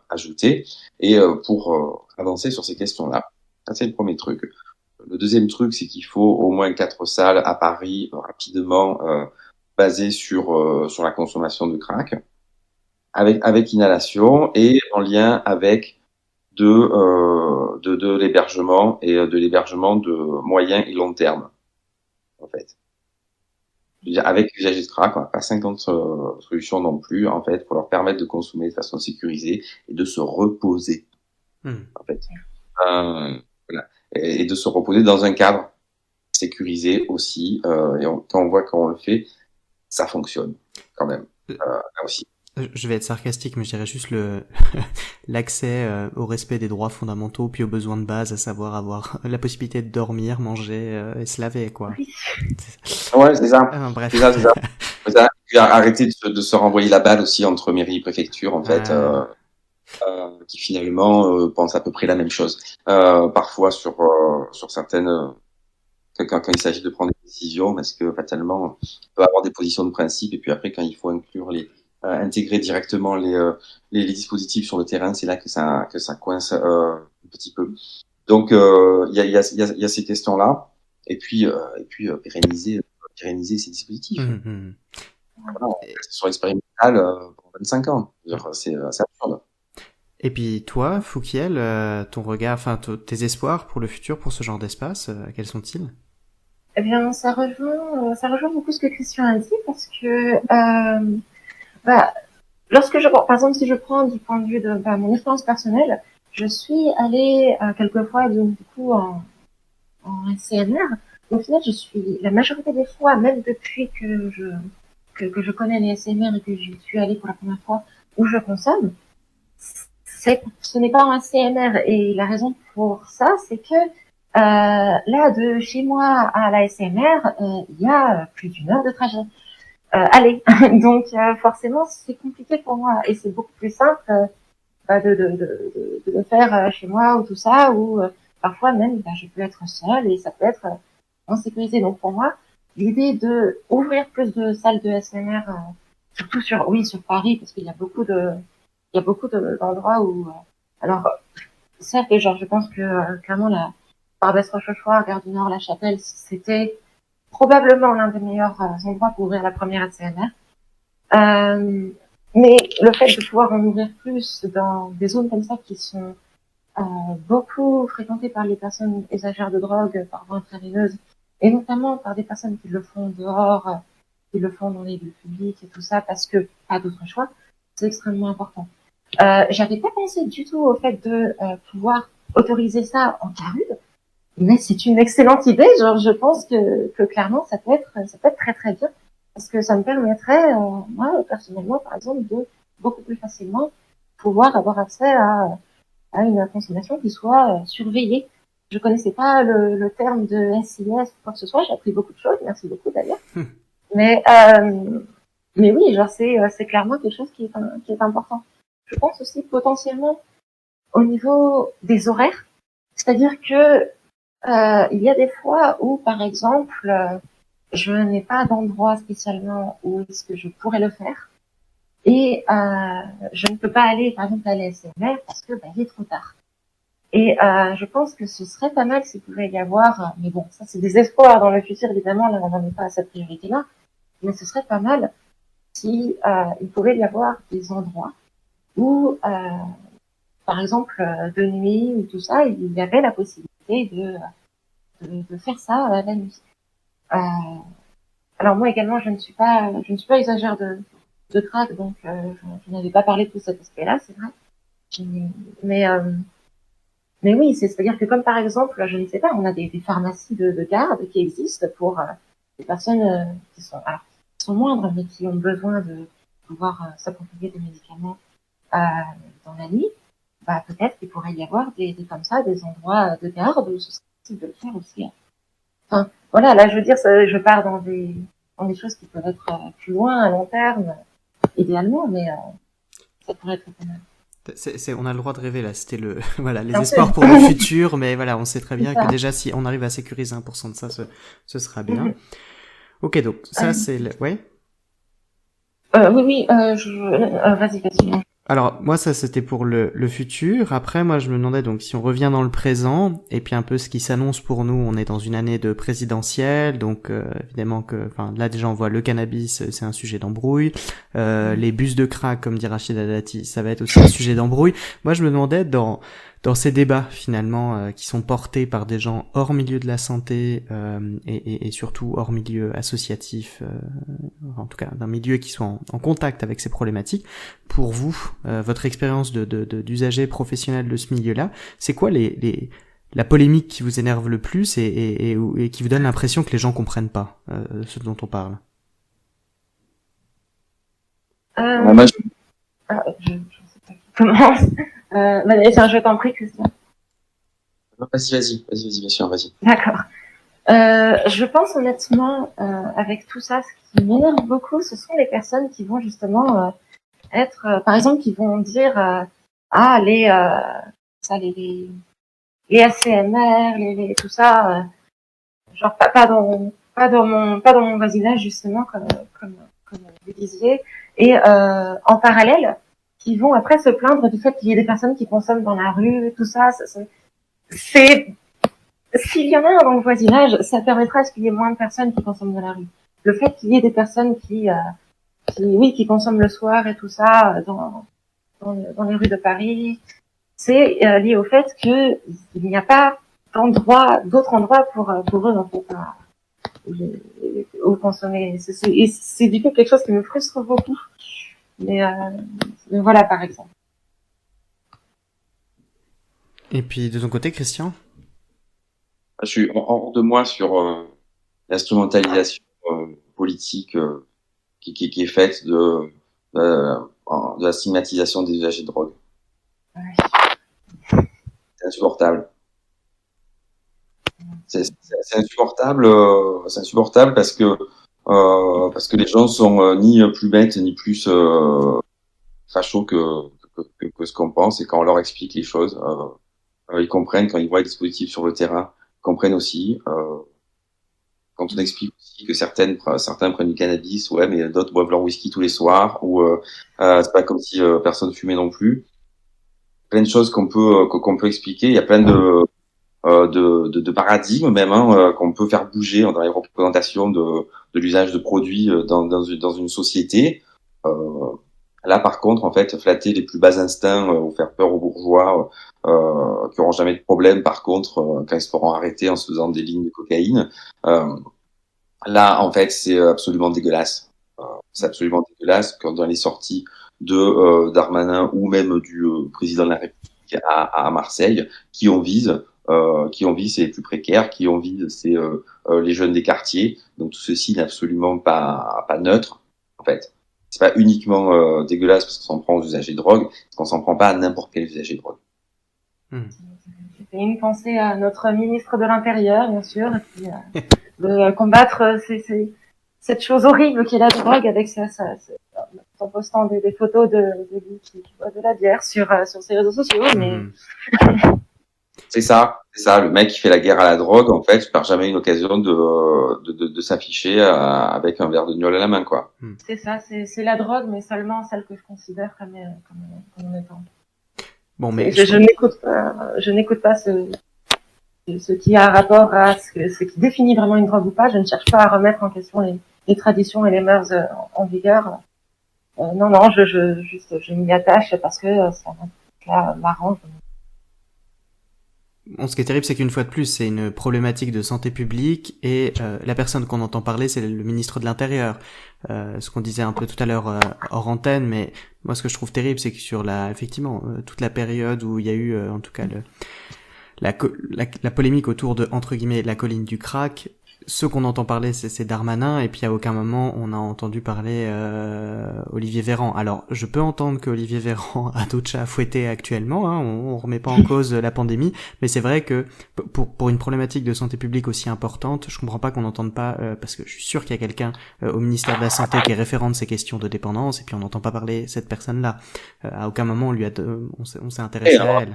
ajoutée. Et pour avancer sur ces questions-là, ça c'est le premier truc. Le deuxième truc, c'est qu'il faut au moins 4 salles à Paris rapidement basées sur la consommation de crack, avec inhalation et en lien avec de l'hébergement et de l'hébergement de moyen et long terme, en fait. Avec l'usage de crack, on n'a pas 50 solutions non plus, en fait, pour leur permettre de consommer de façon sécurisée et de se reposer, en fait. Voilà. Et de se reposer dans un cadre sécurisé aussi. Et quand on voit qu'on le fait, ça fonctionne quand même. Là aussi. Je vais être sarcastique, mais je dirais juste l'accès au respect des droits fondamentaux, puis aux besoins de base, à savoir avoir la possibilité de dormir, manger et se laver, quoi. Ouais, c'est ça. Bref. C'est ça. Arrêter de se renvoyer la balle aussi entre mairie et préfecture, en fait. qui finalement pensent à peu près la même chose. Parfois sur certaines quand il s'agit de prendre des décisions, parce que fatalement, on peut avoir des positions de principe, et puis après, quand il faut intégrer directement les dispositifs sur le terrain, c'est là que ça coince un petit peu. Donc, il y a ces questions-là, et puis pérenniser ces dispositifs. Voilà, sur expérimentale pour 25 ans. C'est absurde. Et puis toi, Fouquiel, ton regard, enfin tes espoirs pour le futur, pour ce genre d'espace, quels sont-ils? Eh bien, ça rejoint beaucoup ce que Christian a dit parce que, bah, par exemple, si je prends du point de vue de mon expérience personnelle, je suis allée quelquefois du coup en SCNR. Au final, je suis la majorité des fois, même depuis que je connais les SMR et que j'y suis allée pour la première fois, où je consomme, ce n'est pas un CMR. Et la raison pour ça, c'est que là, de chez moi à la SMR, il y a plus d'une heure de trajet. Allez, donc forcément, c'est compliqué pour moi. Et c'est beaucoup plus simple de le faire chez moi ou tout ça, ou parfois même, je peux être seule et ça peut être en sécurité. Donc pour moi, l'idée de ouvrir plus de salles de SMR, surtout sur Paris, parce qu'il y a beaucoup d'endroits où, alors certes, genre je pense que clairement la Barbès Rochechouart, Gare du Nord, La Chapelle, c'était probablement l'un des meilleurs endroits pour ouvrir la première SMR. Mais le fait de pouvoir en ouvrir plus dans des zones comme ça qui sont beaucoup fréquentées par les personnes usagères de drogue, par voie intraveineuse, et notamment par des personnes qui le font dehors, qui le font dans les lieux publics et tout ça, parce que pas d'autre choix, c'est extrêmement important. J'avais pas pensé du tout au fait de pouvoir autoriser ça en Carude, mais c'est une excellente idée. Genre, je pense que clairement, ça peut être très très bien, parce que ça me permettrait, moi personnellement, par exemple, de beaucoup plus facilement pouvoir avoir accès à une consommation qui soit surveillée. Je connaissais pas le terme de SIS ou quoi que ce soit. J'ai appris beaucoup de choses. Merci beaucoup d'ailleurs. Mais oui, genre c'est clairement quelque chose qui est important. Je pense aussi potentiellement au niveau des horaires, c'est-à-dire que il y a des fois où, par exemple, je n'ai pas d'endroit spécialement où est-ce que je pourrais le faire, et je ne peux pas aller, par exemple, à l'ASMR parce que il est trop tard. Et je pense que ce serait pas mal s'il pouvait y avoir, mais bon, ça c'est des espoirs dans le futur, évidemment, là on n'en est pas à cette priorité-là, mais ce serait pas mal si il pouvait y avoir des endroits où, par exemple, de nuit ou tout ça, il y avait la possibilité de faire ça la nuit. Alors moi également, je ne suis pas usagère de crack, donc je n'avais pas parlé de tout cet aspect-là, c'est vrai. Mais oui, c'est-à-dire que comme par exemple, je ne sais pas, on a des pharmacies de garde qui existent pour des personnes qui sont moindres, mais qui ont besoin de pouvoir s'approprier des médicaments dans la nuit. Bah peut-être qu'il pourrait y avoir des comme ça, des endroits de garde où ce serait possible de le faire aussi. Enfin, voilà, là je veux dire, je pars dans des choses qui peuvent être plus loin, à long terme, idéalement, mais ça pourrait être pas mal. On a le droit de rêver là, c'était voilà, les espoirs pour le futur, mais voilà, on sait très bien que déjà si on arrive à sécuriser 1% de ça, ce sera bien. Ok, donc ça c'est ouais. Oui, vas-y. Alors moi ça c'était pour le futur. Après moi je me demandais donc si on revient dans le présent et puis un peu ce qui s'annonce pour nous. On est dans une année de présidentielle, donc évidemment que, enfin là déjà on voit le cannabis, c'est un sujet d'embrouille. Les bus de crack comme dit Rachida Dati, ça va être aussi un sujet d'embrouille. Moi je me demandais dans ces débats finalement qui sont portés par des gens hors milieu de la santé et surtout hors milieu associatif, en tout cas d'un milieu qui soit en contact avec ces problématiques. Pour vous, votre expérience d'usager professionnel de ce milieu-là, c'est quoi la polémique qui vous énerve le plus et qui vous donne l'impression que les gens comprennent pas ce dont on parle? Je sais pas qui commence. Je t'en prie, Christian. Vas-y, bien sûr, vas-y. D'accord. Je pense honnêtement, avec tout ça, ce qui m'énerve beaucoup, ce sont les personnes qui vont justement être, par exemple, qui vont dire les ACMR, tout ça, genre pas dans mon voisinage justement comme vous disiez, et en parallèle qui vont après se plaindre du fait qu'il y ait des personnes qui consomment dans la rue, tout ça. C'est s'il y en a un dans le voisinage, ça permettra à ce qu'il y ait moins de personnes qui consomment dans la rue. Le fait qu'il y ait des personnes qui consomment le soir et tout ça dans les rues de Paris, c'est lié au fait que il n'y a pas d'autres endroits pour eux en fait où consommer. C'est du coup quelque chose qui me frustre beaucoup. Mais voilà par exemple. Et puis de ton côté, Christian? Je suis hors de moi sur l'instrumentalisation politique qui est faite de la stigmatisation des usagers de drogue. Ouais. C'est insupportable. C'est insupportable parce que les gens sont ni plus bêtes ni plus fachos que ce qu'on pense, et quand on leur explique les choses, ils comprennent. Quand ils voient les dispositifs sur le terrain, ils comprennent aussi. Quand on explique aussi que certains prennent du cannabis, ouais, mais d'autres boivent leur whisky tous les soirs, ou c'est pas comme si personne fumait non plus. Plein de choses qu'on peut expliquer. Il y a plein de paradigmes même qu'on peut faire bouger dans les représentations de l'usage de produits dans une société. Là, par contre, en fait, flatter les plus bas instincts ou faire peur aux bourgeois qui auront jamais de problème, par contre, quand ils se feront arrêter en se faisant des lignes de cocaïne, là, en fait, c'est absolument dégueulasse. C'est absolument dégueulasse quand dans les sorties de Darmanin ou même du président de la République à Marseille, qui on vise, c'est les plus précaires, qui on vise, c'est les jeunes des quartiers. Donc tout ceci n'est absolument pas neutre, en fait. C'est pas uniquement dégueulasse parce qu'on s'en prend aux usagers de drogue, parce qu'on s'en prend pas à n'importe quel usager de drogue. J'ai fait une pensée à notre ministre de l'Intérieur, bien sûr, et puis de combattre cette chose horrible qu'est la drogue avec en postant des photos de lui qui boit de la bière sur ses réseaux sociaux. Mais c'est ça. Le mec qui fait la guerre à la drogue, en fait, je perds jamais une occasion de s'afficher avec un verre de gnôle à la main, quoi. C'est ça, c'est la drogue, mais seulement celle que je considère comme étant. Bon, mais je n'écoute pas ce qui a rapport à ce qui définit vraiment une drogue ou pas. Je ne cherche pas à remettre en question les traditions et les mœurs en vigueur. Non, je m'y attache parce que ça m'arrange. Bon, ce qui est terrible, c'est qu'une fois de plus, c'est une problématique de santé publique, et la personne qu'on entend parler, c'est le ministre de l'Intérieur. Ce qu'on disait un peu tout à l'heure hors antenne, mais moi, ce que je trouve terrible, c'est que sur effectivement, toute la période où il y a eu, en tout cas, la polémique autour de, entre guillemets, la colline du crack, ceux qu'on entend parler, c'est Darmanin, et puis à aucun moment on a entendu parler Olivier Véran. Alors, je peux entendre que Olivier Véran a d'autres chats à fouetter actuellement, hein, on remet pas en cause la pandémie, mais c'est vrai que pour une problématique de santé publique aussi importante, je comprends pas qu'on n'entende pas, parce que je suis sûr qu'il y a quelqu'un au ministère de la Santé qui est référent de ces questions de dépendance, et puis on n'entend pas parler cette personne-là. À aucun moment on s'est intéressé à elle.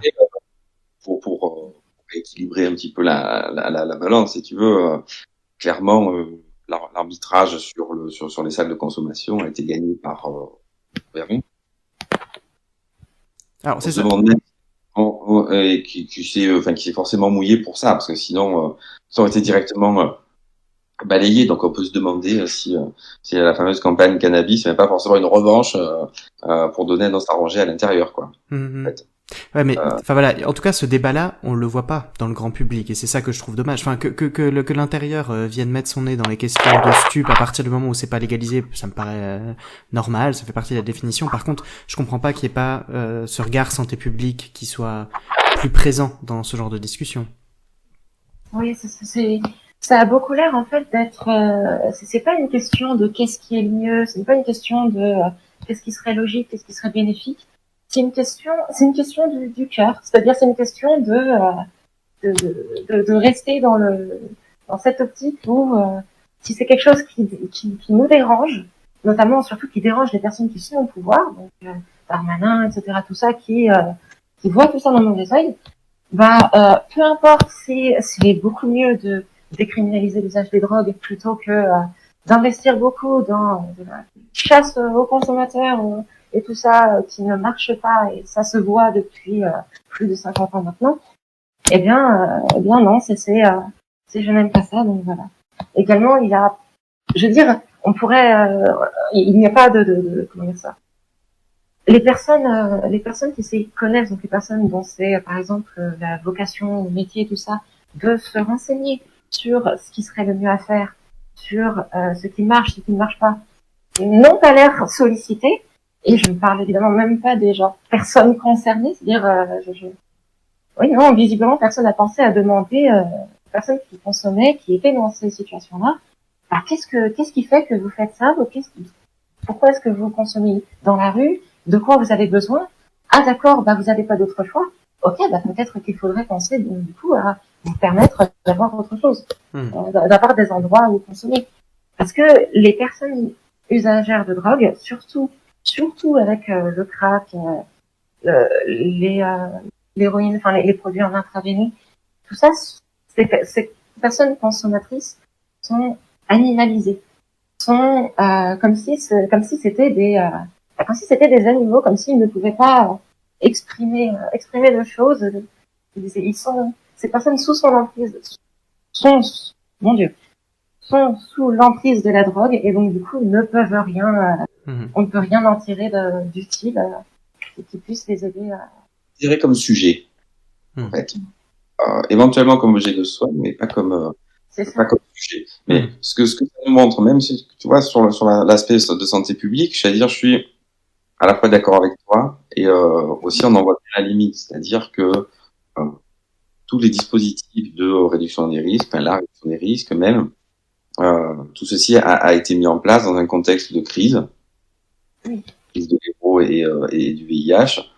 Pour équilibrer un petit peu la balance, si tu veux, clairement, l'arbitrage sur les salles de consommation a été gagné par Véran. Alors c'est ça. Qui s'est forcément mouillé pour ça, parce que sinon ça aurait été directement balayé. Donc on peut se demander si la fameuse campagne cannabis n'est pas forcément une revanche pour donner un os à ronger à l'intérieur, quoi. En fait. Ouais, mais enfin voilà, en tout cas ce débat-là, on le voit pas dans le grand public, et c'est ça que je trouve dommage. Enfin que l'intérieur vienne mettre son nez dans les questions de stup à partir du moment où c'est pas légalisé, ça me paraît normal, ça fait partie de la définition. Par contre, je comprends pas qu'il y ait pas ce regard santé publique qui soit plus présent dans ce genre de discussion. Oui, ça a beaucoup l'air en fait d'être. C'est pas une question de qu'est-ce qui est le mieux, c'est pas une question de qu'est-ce qui serait logique, qu'est-ce qui serait bénéfique. C'est une question du cœur. C'est-à-dire, c'est une question de rester dans cette optique où, si c'est quelque chose qui nous dérange, notamment, surtout qui dérange les personnes qui sont au pouvoir, donc, Darmanin, etc., tout ça, qui qui voient tout ça d'un mauvais œil, peu importe si c'est beaucoup mieux de décriminaliser l'usage des drogues plutôt que d'investir beaucoup dans de la chasse aux consommateurs et tout ça qui ne marche pas, et ça se voit depuis plus de 50 ans maintenant. Eh bien non, je n'aime pas ça, donc voilà. Également, je veux dire, on pourrait, il n'y a pas comment dire ça. Les personnes qui s'y connaissent, donc les personnes dont c'est, par exemple, la vocation, le métier, tout ça, de se renseigner sur ce qui serait le mieux à faire, sur ce qui marche, ce qui ne marche pas, n'ont pas l'air sollicités. Et je ne parle évidemment même pas des personnes concernées, c'est-à-dire, oui, non, visiblement, personne n'a pensé à demander aux personnes qui consommaient, qui étaient dans ces situations-là, qu'est-ce qui fait que vous faites ça, pourquoi est-ce que vous consommez dans la rue, de quoi vous avez besoin? Ah d'accord, vous n'avez pas d'autre choix. Ok, peut-être qu'il faudrait penser du coup à vous permettre d'avoir autre chose, d'avoir des endroits où consommer. Parce que les personnes usagères de drogue, surtout avec le crack, l'héroïne, enfin les produits en intraveineux, tout ça, ces personnes consommatrices sont animalisées, sont comme si c'était des animaux, comme s'ils ne pouvaient pas exprimer de choses. Ces personnes sous son emprise sont sous l'emprise de la drogue, et donc du coup ne peuvent rien, on ne peut rien en tirer d'utile qui puisse les aider à... Je dirais comme sujet, en fait. Éventuellement comme objet de soin, mais pas comme sujet. Mais ce que ça nous montre, même si tu vois sur l'aspect de santé publique, c'est-à-dire je suis à la fois d'accord avec toi et aussi on en voit bien la limite, c'est-à-dire que tous les dispositifs de réduction des risques, la réduction des risques même, tout ceci a été mis en place dans un contexte de crise, crise de l'héros et du VIH,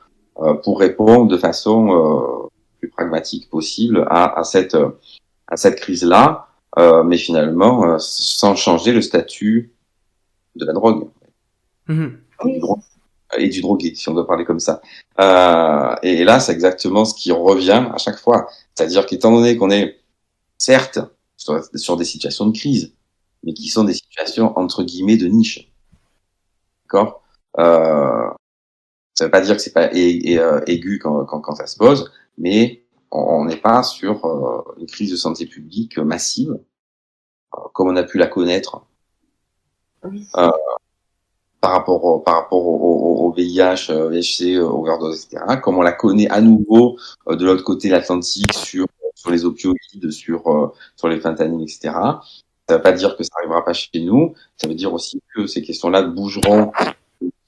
pour répondre de façon plus pragmatique possible à cette crise-là, mais finalement sans changer le statut de la drogue et du drogué, si on doit parler comme ça. Et là, c'est exactement ce qui revient à chaque fois. C'est-à-dire qu'étant donné qu'on est certes sur des situations de crise, mais qui sont des situations entre guillemets de niche, d'accord, ça veut pas dire que c'est pas aigu quand ça se pose, mais on n'est pas sur une crise de santé publique massive, comme on a pu la connaître par rapport au VIH, VHC, overdose, etc., comme on la connaît à nouveau de l'autre côté de l'Atlantique sur les opioïdes, sur les fentanyls, etc. Ça veut pas dire que ça arrivera pas chez nous, ça veut dire aussi que ces questions-là bougeront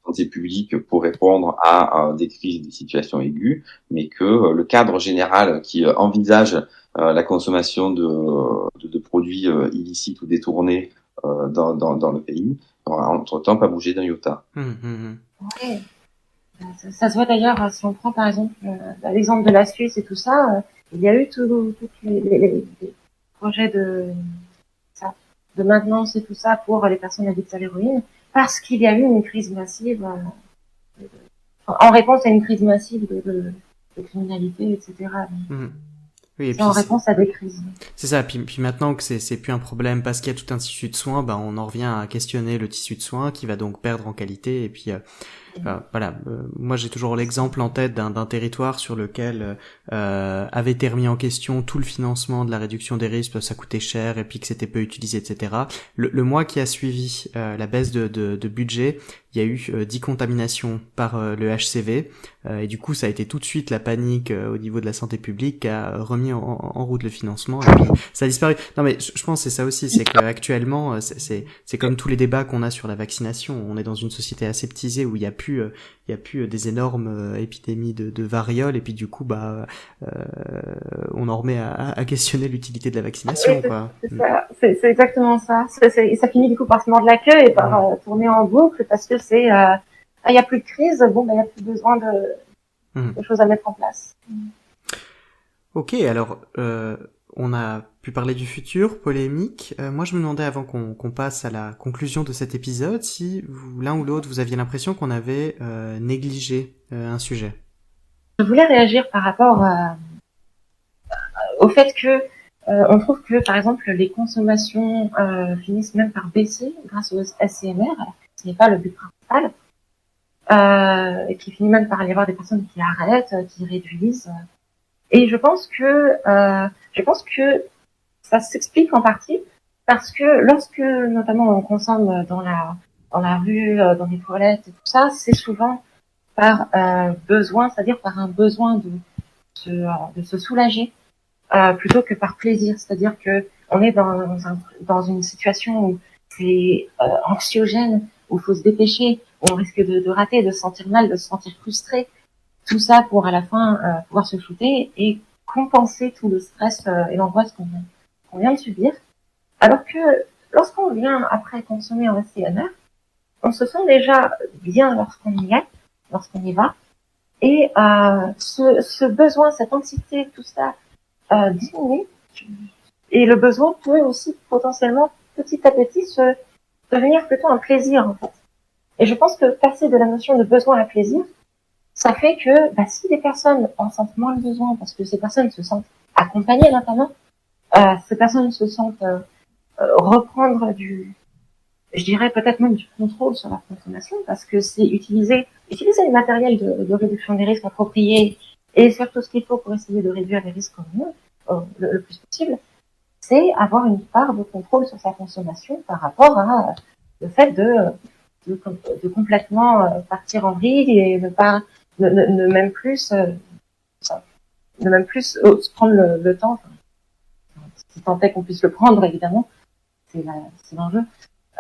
santé publique pour répondre à des crises, des situations aiguës, mais que le cadre général qui envisage la consommation de produits illicites ou détournés dans le pays n'aura entre-temps pas bougé d'un iota. Ouais. Ça se voit d'ailleurs, si on prend par exemple l'exemple de la Suisse et tout ça, il y a eu tous les projets de maintenance et tout ça pour les personnes addictes à l'héroïne, parce qu'il y a eu une crise massive, en réponse à une crise massive de criminalité, etc. Oui, et puis en réponse à des crises. C'est ça. Puis maintenant que c'est plus un problème parce qu'il y a tout un tissu de soins, on en revient à questionner le tissu de soins qui va donc perdre en qualité. Et puis voilà. Moi, j'ai toujours l'exemple en tête d'un territoire sur lequel avait été remis en question tout le financement de la réduction des risques, ça coûtait cher et puis que c'était peu utilisé, etc. Le mois qui a suivi la baisse de budget, il y a eu 10 contaminations par le HCV et du coup ça a été tout de suite la panique au niveau de la santé publique qui a remis en route le financement et puis ça a disparu. Non mais je pense que c'est ça aussi, c'est qu'actuellement c'est comme tous les débats qu'on a sur la vaccination, on est dans une société aseptisée où il y a plus des énormes épidémies de variole et puis du coup on en remet à questionner l'utilité de la vaccination. C'est exactement ça. Ça finit du coup par se mordre la queue et par tourner en boucle parce que il y a plus de crise, il y a plus besoin de choses à mettre en place. Ok, alors on a pu parler du futur, polémique. Moi, je me demandais avant qu'on passe à la conclusion de cet épisode si l'un ou l'autre vous aviez l'impression qu'on avait négligé un sujet. je voulais réagir par rapport au fait que on trouve que, par exemple, les consommations finissent même par baisser grâce au SCMR, alors que ce n'est pas le but principal, et qui finit même par y avoir des personnes qui arrêtent, qui réduisent. Et je pense que ça s'explique en partie parce que lorsque, notamment, on consomme dans la rue, dans les toilettes et tout ça, c'est souvent par besoin, c'est-à-dire par un besoin de se soulager. Plutôt que par plaisir, c'est-à-dire que on est dans une situation où c'est anxiogène, où il faut se dépêcher, où on risque de rater, de se sentir mal, de se sentir frustré, tout ça pour à la fin pouvoir se shooter et compenser tout le stress et l'angoisse qu'on vient de subir. Alors que lorsqu'on vient après consommer en SCNR, on se sent déjà bien lorsqu'on y est, lorsqu'on y va, et ce besoin, cette anxiété, tout ça diminuer, et le besoin peut aussi potentiellement petit à petit se devenir plutôt un plaisir en fait. Et je pense que passer de la notion de besoin à plaisir, ça fait que si les personnes en sentent moins le besoin parce que ces personnes se sentent accompagnées notamment, ces personnes se sentent reprendre je dirais peut-être même du contrôle sur leur consommation parce que c'est utiliser le matériel de réduction des risques appropriés et faire tout ce qu'il faut pour essayer de réduire les risques au mieux, le plus possible, c'est avoir une part de contrôle sur sa consommation par rapport à le fait de complètement partir en vrille et ne même plus se prendre le temps, si tant est qu'on puisse le prendre évidemment, c'est l'enjeu,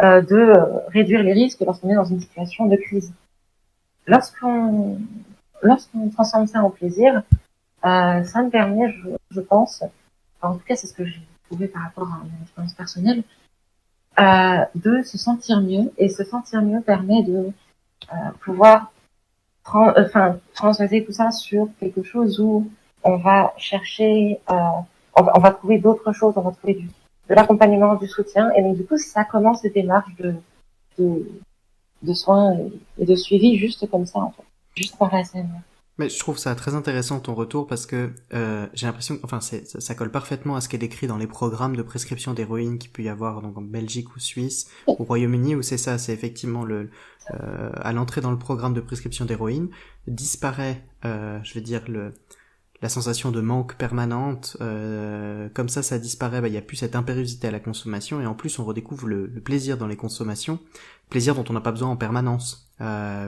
de réduire les risques lorsqu'on est dans une situation de crise. Lorsqu'on transforme ça en plaisir, ça me permet, je pense, en tout cas c'est ce que j'ai trouvé par rapport à mon expérience personnelle, de se sentir mieux, et se sentir mieux permet de pouvoir transvaser tout ça sur quelque chose où on va chercher, on va trouver d'autres choses, on va trouver de l'accompagnement, du soutien, et donc du coup ça commence des démarches de soins et de suivi juste comme ça en fait, juste par la scène. Mais je trouve ça très intéressant ton retour parce que j'ai l'impression que ça colle parfaitement à ce qui est décrit dans les programmes de prescription d'héroïne qu'il peut y avoir donc en Belgique ou Suisse, au Royaume-Uni, où c'est ça, c'est effectivement à l'entrée dans le programme de prescription d'héroïne disparaît je veux dire la sensation de manque permanente, comme ça disparaît, il y a plus cette impériosité à la consommation et en plus on redécouvre le plaisir dans les consommations, plaisir dont on n'a pas besoin en permanence,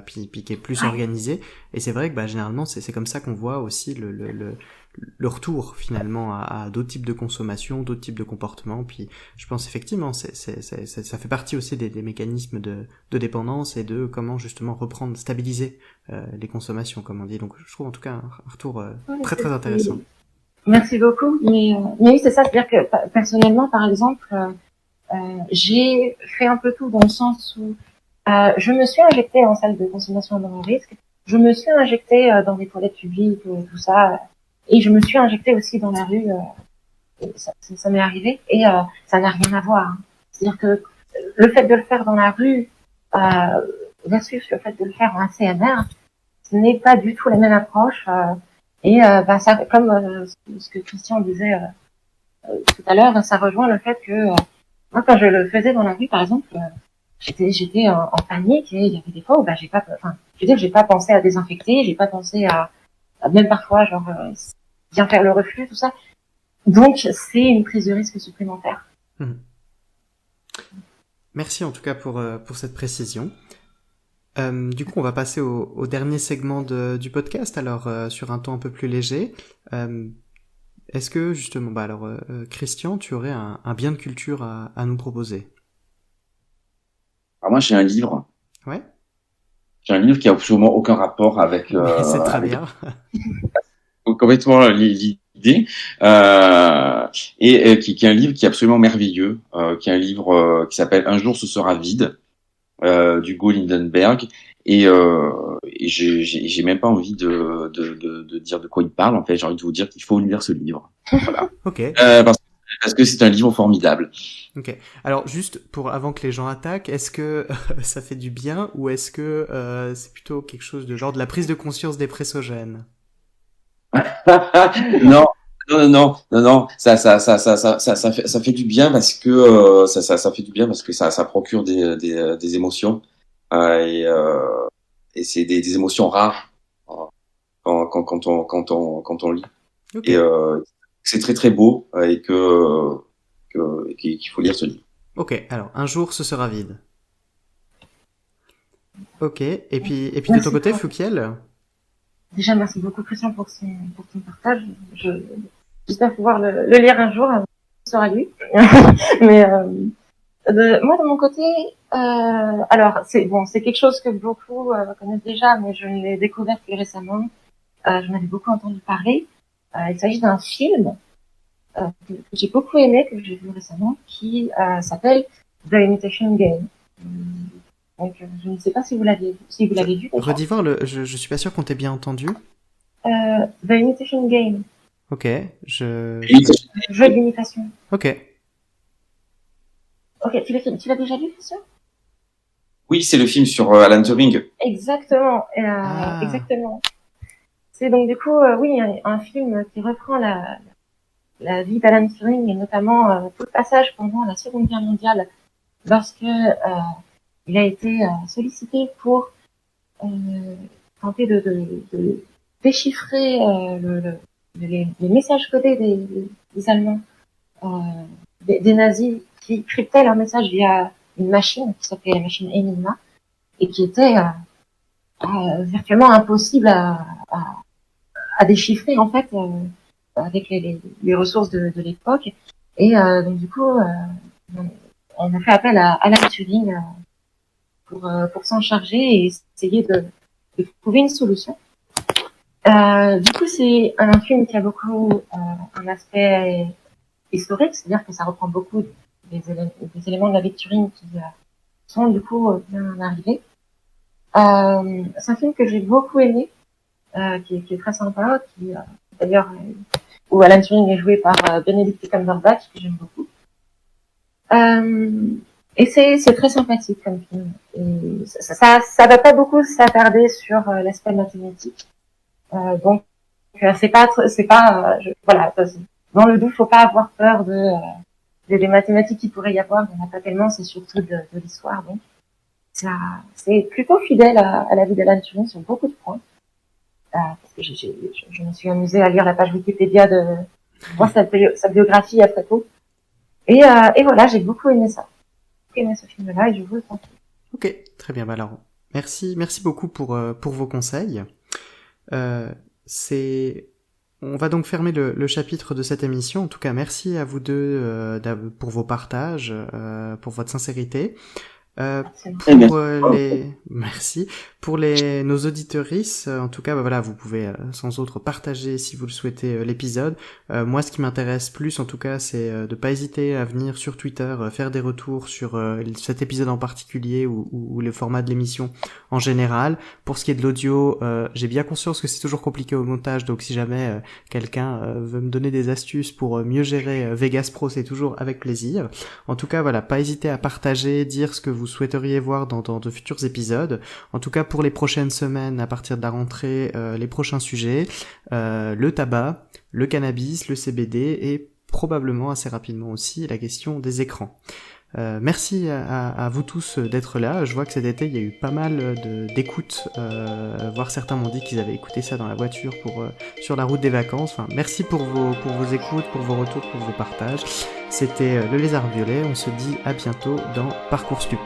puis qui est plus organisé, et c'est vrai que généralement c'est comme ça qu'on voit aussi le retour finalement à d'autres types de consommation, d'autres types de comportements, puis je pense effectivement ça fait partie aussi des mécanismes de dépendance et de comment justement stabiliser les consommations comme on dit, donc je trouve en tout cas un retour très très intéressant. Merci beaucoup, mais oui c'est ça, c'est-à-dire que personnellement par exemple j'ai fait un peu tout dans le sens où je me suis injectée en salle de consommation à bas risque, je me suis injectée dans des toilettes publiques, tout ça, et je me suis injectée aussi dans la rue, ça m'est arrivé, et ça n'a rien à voir. Hein. C'est-à-dire que le fait de le faire dans la rue versus le fait de le faire en CMR, ce n'est pas du tout la même approche, et ça, comme ce que Christian disait tout à l'heure, ça rejoint le fait que moi, quand je le faisais dans la rue, par exemple, j'étais en panique et il y avait des fois où j'ai pas pensé à désinfecter, j'ai pas pensé à même parfois bien faire le reflux, tout ça. Donc c'est une prise de risque supplémentaire. Merci en tout cas pour cette précision. Du coup, on va passer au dernier segment du podcast, alors sur un ton un peu plus léger. Est-ce que justement, Christian, tu aurais un bien de culture à nous proposer? Alors moi, j'ai un livre. Ouais. J'ai un livre qui a absolument aucun rapport avec. C'est très bien. Complètement l'idée. Et qui est un livre qui est absolument merveilleux, qui est un livre qui s'appelle Un jour ce sera vide, d'Hugo Lindenberg. Et j'ai même pas envie de dire de quoi il parle. En fait, j'ai envie de vous dire qu'il faut lire ce livre. Voilà. Ok. Parce que c'est un livre formidable. Ok. Alors juste avant que les gens attaquent, est-ce que ça fait du bien ou est-ce que c'est plutôt quelque chose de genre de la prise de conscience dépressogène? Non, non. Ça fait du bien parce que ça fait du bien parce que ça procure des émotions euh, et, euh, et c'est des émotions rares quand on lit. Ok. Et c'est très très beau qu'il faut lire ce livre. Ok, alors un jour ce sera vide. Ok, et puis de ton Merci côté, pour... Foukiel? Déjà, merci beaucoup, Christian, pour ton partage. J'espère pouvoir le lire un jour, il sera lu. Mais moi, de mon côté, alors c'est quelque chose que beaucoup connaissent déjà, mais je l'ai découvert plus récemment. J'en avais beaucoup entendu parler. Il s'agit d'un film que j'ai beaucoup aimé, que j'ai vu récemment, qui s'appelle The Imitation Game. Donc, je ne sais pas si vous l'avez vu déjà. Redis voir je suis pas sûr qu'on t'ait bien entendu. The Imitation Game, Ok, je... Et jeu d'imitation. Ok. Ok, tu l'as déjà vu, Christian? oui, c'est le film sur Alan Turing. Exactement, Ah, exactement. C'est donc du coup, oui, un film qui reprend la vie d'Alan Turing et notamment tout le passage pendant la Seconde Guerre mondiale, lorsque il a été sollicité pour euh, tenter de déchiffrer les messages codés des Allemands, euh, des nazis qui cryptaient leurs messages via une machine qui s'appelait la machine Enigma et qui était virtuellement impossible à déchiffrer en fait avec les ressources de l'époque. Et donc du coup, on a fait appel à Alan Turing pour s'en charger et essayer de trouver une solution. Du coup, c'est un film qui a beaucoup un aspect historique, c'est-à-dire que ça reprend beaucoup des éléments de la vie de Turing qui sont du coup bien arrivés. C'est un film que j'ai beaucoup aimé, qui est très sympa, d'ailleurs où Alan Turing est joué par Benedict Cumberbatch, que j'aime beaucoup. Et c'est très sympathique comme film. Et ça va pas beaucoup s'attarder sur l'aspect mathématique. Donc voilà. Dans le doute, faut pas avoir peur des mathématiques qu'il pourrait y avoir. Il n'y en a pas tellement. C'est surtout de l'histoire. Donc c'est plutôt fidèle à la vie d'Alan Turing sur beaucoup de points. Parce que je me suis amusée à lire la page Wikipédia de voir sa biographie après tout. Et voilà, j'ai beaucoup aimé ça. J'ai aimé ce film-là et je vous le conseille. ok, très bien. Bah alors, merci beaucoup pour vos conseils. C'est, on va donc fermer le chapitre de cette émission. En tout cas, merci à vous deux pour vos partages, pour votre sincérité. Merci pour nos auditeuristes, en tout cas bah voilà, vous pouvez sans autre partager si vous le souhaitez l'épisode. Moi ce qui m'intéresse plus en tout cas c'est de pas hésiter à venir sur Twitter faire des retours sur cet épisode en particulier ou le format de l'émission en général. Pour ce qui est de l'audio, j'ai bien conscience que c'est toujours compliqué au montage, donc si jamais quelqu'un veut me donner des astuces pour mieux gérer Vegas Pro, c'est toujours avec plaisir. En tout cas voilà, pas hésiter à partager, dire ce que vous souhaiteriez voir dans de futurs épisodes. En tout cas pour les prochaines semaines, à partir de la rentrée, les prochains sujets, le tabac, le cannabis, le CBD et probablement assez rapidement aussi la question des écrans. Merci à vous tous d'être là. Je vois que cet été il y a eu pas mal d'écoutes, voire certains m'ont dit qu'ils avaient écouté ça dans la voiture sur la route des vacances. Enfin, merci pour vos écoutes, pour vos retours, pour vos partages. C'était le Lézard Violet. On se dit à bientôt dans Parcours Stup.